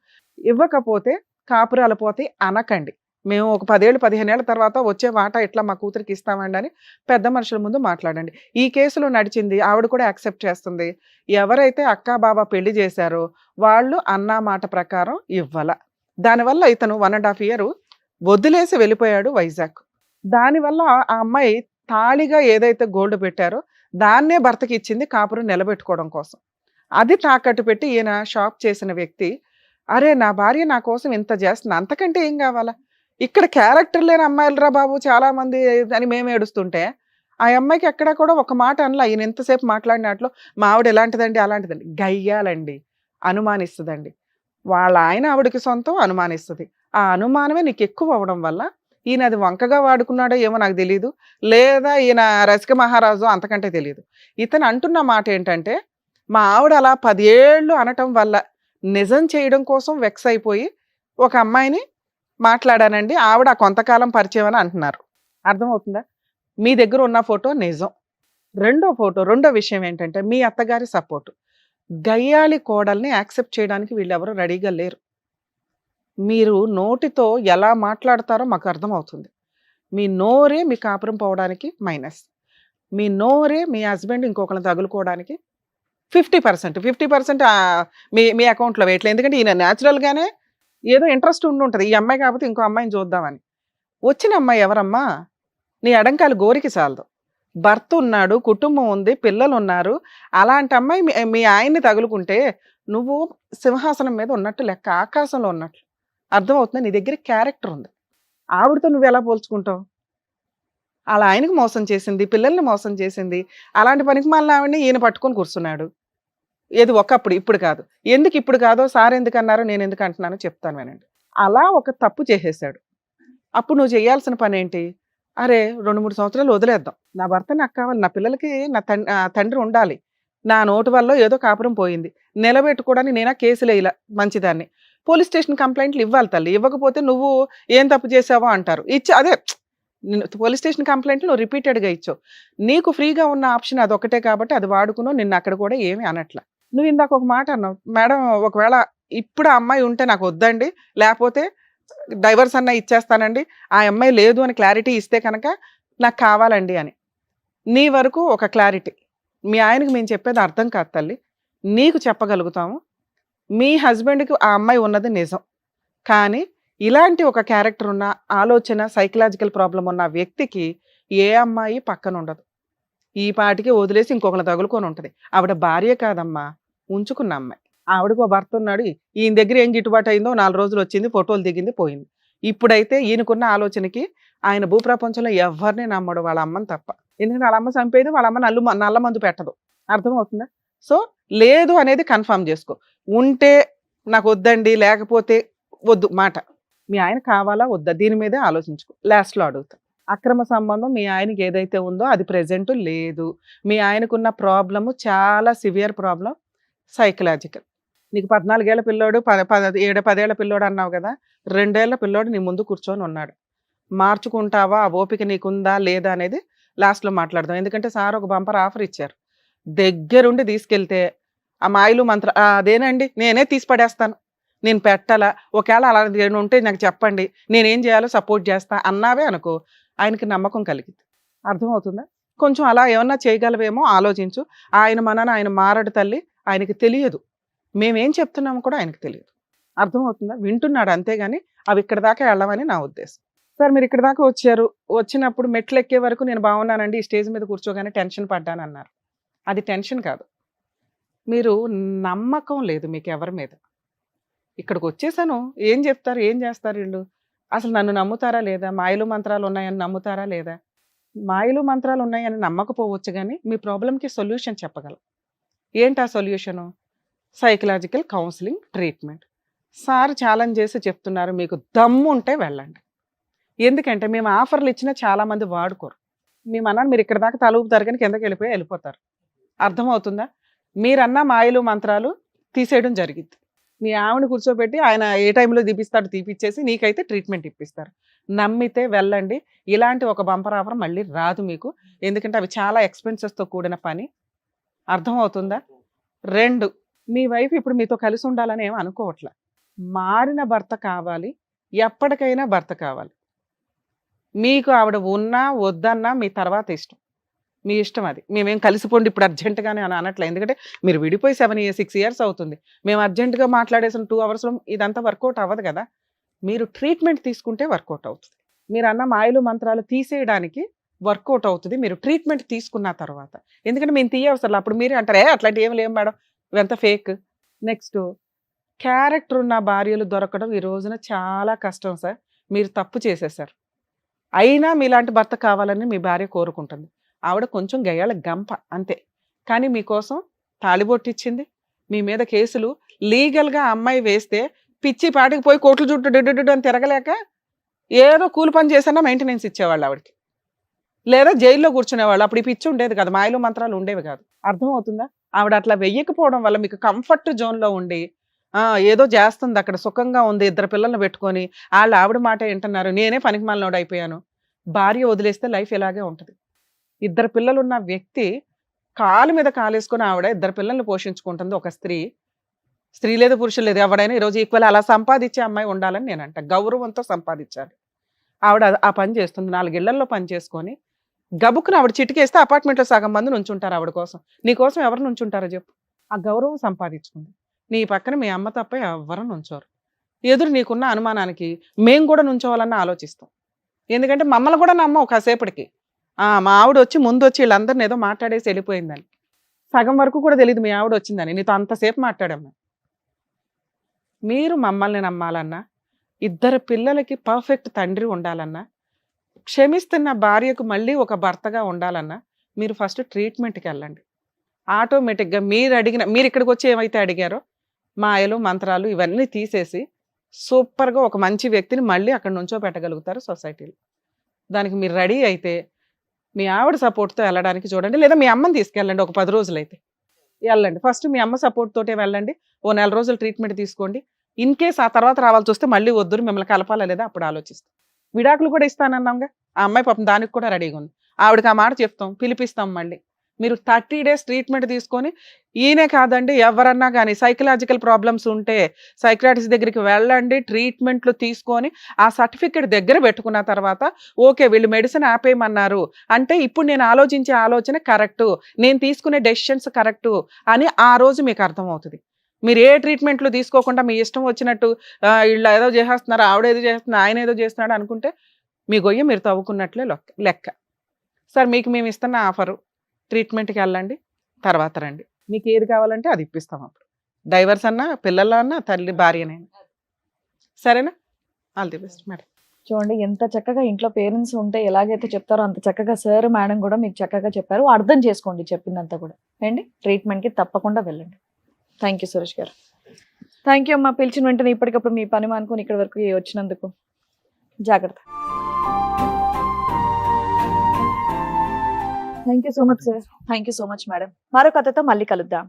ఇవ్వకపోతే కాపురాలు పోతే అనకండి. మేము ఒక 10 ఏళ్ళు, 15 ఏళ్ల తర్వాత వచ్చే వాటా ఇట్లా మా కూతురికి ఇస్తామండి అని పెద్ద మనుషుల ముందు మాట్లాడండి. ఈ కేసులో నడిచింది, ఆవిడ కూడా యాక్సెప్ట్ చేస్తుంది. ఎవరైతే అక్కా బాబా పెళ్లి చేశారో వాళ్ళు అన్నా మాట ప్రకారం ఇవ్వాల. దానివల్ల ఇతను 1.5 year వదిలేసి వెళ్ళిపోయాడు వైజాగ్. దానివల్ల ఆ అమ్మాయి తాళిగా ఏదైతే గోల్డ్ పెట్టారో దాన్నే భర్తకి ఇచ్చింది కాపురం నిలబెట్టుకోవడం కోసం. అది తాకట్టు పెట్టి ఈయన షాప్ చేసిన వ్యక్తి, అరే నా భార్య నా కోసం ఇంత చేస్తుంది, అంతకంటే ఏం కావాలా? ఇక్కడ క్యారెక్టర్ లేని అమ్మాయిలరా బాబు చాలా మంది అని మేము ఏడుస్తుంటే, ఆ అమ్మాయికి ఎక్కడ కూడా ఒక మాట అనలా. ఈయన ఎంతసేపు మాట్లాడినట్లు మా ఆవిడ ఎలాంటిదండి, అలాంటిదండి. గయ్యాలండి, అనుమానిస్తుందండి. వాళ్ళ ఆయన ఆవిడకి సొంతం, అనుమానిస్తుంది. ఆ అనుమానమే నీకు ఎక్కువ అవ్వడం వల్ల ఈయన అది వంకగా వాడుకున్నాడో ఏమో నాకు తెలియదు, లేదా ఈయన రసిక మహారాజు అంతకంటే తెలియదు. ఇతను అంటున్న మాట ఏంటంటే, మా ఆవిడ అలా 10 ఏళ్ళు అనటం వల్ల నిజం చేయడం కోసం వెక్స్ అయిపోయి ఒక అమ్మాయిని మాట్లాడానండి, ఆవిడ కొంతకాలం పరిచయం అని అంటున్నారు. అర్థమవుతుందా? మీ దగ్గర ఉన్న ఫోటో నిజం. రెండో విషయం ఏంటంటే మీ అత్తగారి సపోర్టు. గయ్యాళి కోడల్ని యాక్సెప్ట్ చేయడానికి వీళ్ళెవరూ రెడీగా లేరు. మీరు నోటితో ఎలా మాట్లాడతారో మాకు అర్థమవుతుంది. మీ నోరే మీ కాపురం పోవడానికి మైనస్. మీ నోరే మీ హస్బెండ్ ఇంకొకరిని తగులుకోవడానికి 50% మీ అకౌంట్లో వేయట్లేదు. ఎందుకంటే ఈయన న్యాచురల్గానే ఏదో ఇంట్రెస్ట్ ఉంటుంది, ఈ అమ్మాయి కాకపోతే ఇంకో అమ్మాయిని చూద్దామని. వచ్చిన అమ్మాయి ఎవరమ్మా? నీ ఎడంకాలు గోరికి చాలదు. భర్త ఉన్నాడు, కుటుంబం ఉంది, పిల్లలు ఉన్నారు. అలాంటి అమ్మాయి మీ ఆయన్ని తగులుకుంటే నువ్వు సింహాసనం మీద ఉన్నట్టు లెక్క, ఆకాశంలో ఉన్నట్లు. అర్థమవుతుంది? నీ దగ్గర క్యారెక్టర్ ఉంది. ఆవిడతో నువ్వు ఎలా పోల్చుకుంటావు? అలా ఆయనకు మోసం చేసింది, పిల్లల్ని మోసం చేసింది. అలాంటి పనికి మళ్ళీ ఆవిడని ఈయన పట్టుకొని కూర్చున్నాడు. ఏది ఒకప్పుడు, ఇప్పుడు కాదు. ఎందుకు ఇప్పుడు కాదో సార్ ఎందుకు అన్నారో నేను ఎందుకు అంటున్నానో చెప్తాను వినండి. అలా ఒక తప్పు చేసేసాడు. అప్పుడు నువ్వు చేయాల్సిన పని ఏంటి? అరే 2-3 సంవత్సరాలు వదిలేద్దాం. నా భర్త నాకు కావాలి, నా పిల్లలకి నా తండ్రి ఉండాలి. నా నోటు వల్ల ఏదో కాపురం పోయింది, నిలబెట్టుకోవడానికి నేనా కేసులు వేయలా మంచిదాన్ని. పోలీస్ స్టేషన్ కంప్లైంట్లు ఇవ్వాలి తల్లి. ఇవ్వకపోతే నువ్వు ఏం తప్పు చేసావో అంటారు. అదే పోలీస్ స్టేషన్ కంప్లైంట్లు నువ్వు రిపీటెడ్గా ఇచ్చావు. నీకు ఫ్రీగా ఉన్న ఆప్షన్ అదొకటే కాబట్టి అది వాడుకున్నావు. నిన్ను అక్కడ కూడా ఏమీ అనట్ల. నువ్వు ఇందాక ఒక మాట అన్నావు, మేడం ఒకవేళ ఇప్పుడు ఆ అమ్మాయి ఉంటే నాకు వద్దండి, లేకపోతే డైవర్స్ అన్నా ఇచ్చేస్తానండి, ఆ అమ్మాయి లేదు అని క్లారిటీ ఇస్తే కనుక నాకు కావాలండి అని. నీ వరకు ఒక క్లారిటీ. మీ ఆయనకి మేము చెప్పేది అర్థం కాదు తల్లి. నీకు చెప్పగలుగుతాము, మీ హస్బెండ్కి ఆ అమ్మాయి ఉన్నది నిజం. కానీ ఇలాంటి ఒక క్యారెక్టర్ ఉన్న, ఆలోచన, సైకలాజికల్ ప్రాబ్లం ఉన్న వ్యక్తికి ఏ అమ్మాయి పక్కన ఉండదు. ఈ పాటికి వదిలేసి ఇంకొకరు తగులుకొని ఉంటుంది. ఆవిడ భార్య కాదమ్మా, ఉంచుకున్న అమ్మాయి. ఆవిడకు ఓ భర్త ఉన్నాడు, ఈయన దగ్గర ఏం గిట్టుబాటు అయిందో 4 రోజులు వచ్చింది, ఫోటోలు దిగింది, పోయింది. ఇప్పుడైతే ఈయనకున్న ఆలోచనకి ఆయన భూప్రపంచంలో ఎవరిని నమ్మడు, వాళ్ళ అమ్మని తప్ప. ఎందుకంటే వాళ్ళ అమ్మ చంపేది, వాళ్ళ అమ్మ నల్ల మందు పెట్టదు. అర్థమవుతుందా? సో లేదు అనేది కన్ఫర్మ్ చేసుకో. ఉంటే నాకు వద్దండి, లేకపోతే వద్దు మాట. మీ ఆయన కావాలా వద్దా దీని మీదే ఆలోచించుకో. లాస్ట్లో అడుగుతా. అక్రమ సంబంధం మీ ఆయనకి ఏదైతే ఉందో అది ప్రెజెంట్ లేదు. మీ ఆయనకున్న ప్రాబ్లము చాలా సివియర్ ప్రాబ్లం, సైకలాజికల్. నీకు 14 ఏళ్ల పిల్లోడు, 10 ఏళ్ల పిల్లోడు అన్నావు కదా, 2 ఏళ్ల పిల్లోడు నీ ముందు కూర్చొని ఉన్నాడు. మార్చుకుంటావా, ఆ ఓపిక నీకుందా లేదా అనేది లాస్ట్లో మాట్లాడదాం. ఎందుకంటే సార్ ఒక బంపర్ ఆఫర్ ఇచ్చారు. దగ్గరుండి తీసుకెళ్తే ఆ మాయలు మంత్ర అదేనండి నేనే తీసి పడేస్తాను, నేను పెట్టాలా, ఒకవేళ అలా ఉంటే నాకు చెప్పండి, నేనేం చేయాలో సపోర్ట్ చేస్తా అన్నావే అనుకో, ఆయనకి నమ్మకం కలిగింది. అర్థమవుతుందా? కొంచెం అలా ఏమన్నా చేయగలవేమో ఆలోచించు. ఆయన మనన ఆయన మారడు తల్లి, ఆయనకి తెలియదు. మేమేం చెప్తున్నాము కూడా ఆయనకు తెలియదు. అర్థమవుతుందా? వింటున్నాడు అంతేగాని అవి ఇక్కడ దాకా వెళ్ళమని నా ఉద్దేశం. సార్ మీరు ఇక్కడ దాకా వచ్చారు, వచ్చినప్పుడు మెట్లు ఎక్కే వరకు నేను బాగున్నానండి, ఈ స్టేజ్ మీద కూర్చోగానే టెన్షన్ పడ్డాను అన్నారు. అది టెన్షన్ కాదు, మీరు నమ్మకం లేదు మీకు ఎవరి మీద. ఇక్కడికి వచ్చేసాను, ఏం చెప్తారు, ఏం చేస్తారు వీళ్ళు, అసలు నన్ను నమ్ముతారా లేదా, మాయలు మంత్రాలు ఉన్నాయని నమ్ముతారా లేదా? మాయలు మంత్రాలు ఉన్నాయని నమ్మకపోవచ్చు, కానీ మీ ప్రాబ్లంకి సొల్యూషన్ చెప్పగలం. ఏంటి ఆ solution? Psychological counselling treatment. Sir challenge చేసి చెప్తున్నారు, మీకు దమ్ము ఉంటే వెళ్ళండి. ఎందుకంటే మేము ఆఫర్లు ఇచ్చినా చాలామంది వాడుకోరు. మేము అన్నాను మీరు ఇక్కడ దాకా తలుపుతారు కానీ కిందకి వెళ్ళిపోతారు. అర్థమవుతుందా? మీరన్నా మాయలు మంత్రాలు తీసేయడం జరిగింది. మీ ఆవిడ కూర్చోబెట్టి ఆయన ఏ టైంలో తీపిస్తాడు తీపిచ్చేసి నీకైతే ట్రీట్మెంట్ ఇప్పిస్తారు. నమ్మితే వెళ్ళండి. ఇలాంటి ఒక బంపర్ ఆఫర్ మళ్ళీ రాదు మీకు, ఎందుకంటే అవి చాలా ఎక్స్పెన్సెస్తో కూడిన పని. అర్థమవుతుందా? 2, మీ వైఫ్ ఇప్పుడు మీతో కలిసి ఉండాలని ఏమీ అనుకోవట్లే. మారిన భర్త కావాలి, ఎప్పటికైనా భర్త కావాలి. మీకు ఆవిడ ఉన్నా వద్దన్నా మీ తర్వాత ఇష్టం, మీ ఇష్టం. అది మేమేం కలిసిపోండి ఇప్పుడు అర్జెంటుగానే అని అనట్లే. ఎందుకంటే మీరు విడిపోయి 6 years అవుతుంది. మేము అర్జెంటుగా మాట్లాడేసిన 2 hours ఇదంతా వర్కౌట్ అవ్వదు కదా. మీరు ట్రీట్మెంట్ తీసుకుంటే వర్కౌట్ అవుతుంది. మీరు అన్న మాయలు మంత్రాలు తీసేయడానికి వర్కౌట్ అవుతుంది మీరు ట్రీట్మెంట్ తీసుకున్న తర్వాత. ఎందుకంటే మేము తీయవసరం. అప్పుడు మీరే అంటారు అట్లాంటి ఏమి లేవు మేడం, ఇవంతా ఫేక్. నెక్స్ట్, క్యారెక్టర్ ఉన్న భార్యలు దొరకడం ఈ రోజున చాలా కష్టం సార్. మీరు తప్పు చేసేసారు. అయినా మీలాంటి భర్త కావాలని మీ భార్య కోరుకుంటుంది. ఆవిడ కొంచెం గయ్యాళ గంప అంతే, కానీ మీకోసం తాళిబొట్టిచ్చింది. మీ మీద కేసులు లీగల్గా అమ్మాయి వేస్తే పిచ్చి పాటికి పోయి కోర్టుల చుట్టూ డిడ్డు అని తిరగలేక ఏదో కూలి పని చేసినా మెయింటెనెన్స్ ఇచ్చేవాళ్ళు ఆవిడకి, లేదా జైల్లో కూర్చునేవాళ్ళు. అప్పుడు ఈ పిచ్చి ఉండేది కాదు, మాయలు మంత్రాలు ఉండేవి కాదు. అర్థమవుతుందా? ఆవిడ అట్లా వెయ్యకపోవడం వల్ల మీకు కంఫర్ట్ జోన్లో ఉండి ఏదో చేస్తుంది, అక్కడ సుఖంగా ఉంది, 2 పిల్లల్ని పెట్టుకొని ఆవిడ మాట వింటున్నారు, నేనే పనికి మాలినోడు అయిపోయాను. భార్య వదిలేస్తే లైఫ్ ఇలాగే ఉంటుంది. 2 పిల్లలున్న వ్యక్తి కాలు మీద కాలేసుకొని ఆవిడ 2 పిల్లల్ని పోషించుకుంటుంది. ఒక స్త్రీ లేదు పురుషులు లేదు, ఎవడైనా ఈరోజు ఈక్వల్ అలా సంపాదించే అమ్మాయి ఉండాలని నేను అంట. గౌరవంతో సంపాదించాలి. ఆవిడ ఆ పని చేస్తుంది. 4 ఇళ్లలో పని చేసుకొని గబుక్కున ఆవిడ చిటికేస్తే అపార్ట్మెంట్లో సగం మంది నుంచుంటారు ఆవిడ కోసం. నీ కోసం ఎవరు నుంచుంటారో చెప్పు. ఆ గౌరవం సంపాదించుకుంది. నీ పక్కన మీ అమ్మ తప్ప ఎవరు నుంచోరు. ఎదురు నీకున్న అనుమానానికి మేము కూడా నుంచోవాలన్న ఆలోచిస్తాం. ఎందుకంటే మమ్మల్ని కూడా నమ్మవు కాసేపటికి. మా ఆవిడ వచ్చి ముందు వచ్చి వీళ్ళందరిని ఏదో మాట్లాడేసి వెళ్ళిపోయిందని. సగం వరకు కూడా తెలియదు మీ ఆవిడ వచ్చిందని. నీతో అంతసేపు మాట్లాడాము. మీరు మమ్మల్ని నమ్మాలన్నా, 2 పిల్లలకి పర్ఫెక్ట్ తండ్రి ఉండాలన్నా, క్షమిస్తున్న భార్యకు మళ్ళీ ఒక భర్తగా ఉండాలన్నా మీరు ఫస్ట్ ట్రీట్మెంట్కి వెళ్ళండి. ఆటోమేటిక్గా మీరు ఇక్కడికి వచ్చి ఏమైతే అడిగారో మాయలు మంత్రాలు ఇవన్నీ తీసేసి సూపర్గా ఒక మంచి వ్యక్తిని మళ్ళీ అక్కడ నుంచో పెట్టగలుగుతారు సొసైటీలో. దానికి మీరు రెడీ అయితే మీ ఆవిడ సపోర్ట్తో వెళ్ళడానికి చూడండి, లేదా మీ అమ్మని తీసుకెళ్ళండి. ఒక 10 రోజులు అయితే వెళ్ళండి. ఫస్ట్ మీ అమ్మ సపోర్ట్ తోటే వెళ్ళండి. ఓ 4 రోజులు ట్రీట్మెంట్ తీసుకోండి. ఇన్ కేస్ ఆ తర్వాత రావాల్సి వస్తే మళ్ళీ వద్దురు మిమ్మల్ని కలపాలా లేదా అప్పుడు ఆలోచిస్తాం. విడాకులు కూడా ఇస్తానన్నాంగా, ఆ అమ్మాయి పాపం దానికి కూడా రెడీగా ఉంది. ఆవిడకి ఆ మాట చెప్తాం, పిలిపిస్తాం మళ్ళీ. మీరు 30 days ట్రీట్మెంట్ తీసుకొని, ఈయనే కాదండి ఎవరన్నా కానీ సైకలాజికల్ ప్రాబ్లమ్స్ ఉంటే సైకియాట్రిస్ట్ దగ్గరికి వెళ్ళండి, ట్రీట్మెంట్లు తీసుకొని ఆ సర్టిఫికెట్ దగ్గర పెట్టుకున్న తర్వాత ఓకే వీళ్ళు మెడిసిన్ ఆపేయమన్నారు అంటే ఇప్పుడు నేను ఆలోచించే ఆలోచన కరెక్టు, నేను తీసుకునే డెసిషన్స్ కరెక్టు అని ఆ రోజు మీకు అర్థమవుతుంది. మీరు ఏ ట్రీట్మెంట్లు తీసుకోకుండా మీ ఇష్టం వచ్చినట్టు వీళ్ళు ఏదో చేసేస్తున్నారు, ఆవిడ ఏదో చేస్తున్నారు, ఆయన ఏదో చేస్తున్నాడు అనుకుంటే మీ గొయ్య మీరు తవ్వుకున్నట్లే లెక్క. సార్ మీకు మేము ఇస్తున్న ఆఫరు, ట్రీట్మెంట్కి వెళ్ళండి, తర్వాత రండి, మీకు ఏది కావాలంటే అది ఇప్పిస్తాం. అప్పుడు డైవర్స్ అన్నా, పిల్లల అన్నా, తల్లి భార్యనైనా. సరేనా? All the best madam. చూడండి ఎంత చక్కగా ఇంట్లో పేరెంట్స్ ఉంటే ఎలాగైతే చెప్తారో అంత చక్కగా సార్ మేడం కూడా మీకు చక్కగా చెప్పారు. అర్థం చేసుకోండి చెప్పిందంతా కూడా అండి. ట్రీట్మెంట్కి తప్పకుండా వెళ్ళండి. థ్యాంక్ యూ సురేష్ గారు. థ్యాంక్ యూ అమ్మా. పిలిచిన వెంటనే ఇప్పటికప్పుడు మీ పని మానుకొని ఇక్కడి వరకు వచ్చినందుకు. జాగ్రత్త. Thank you so much sir. Thank you so much madam. మరో కథతో మళ్ళీ కలుద్దాం.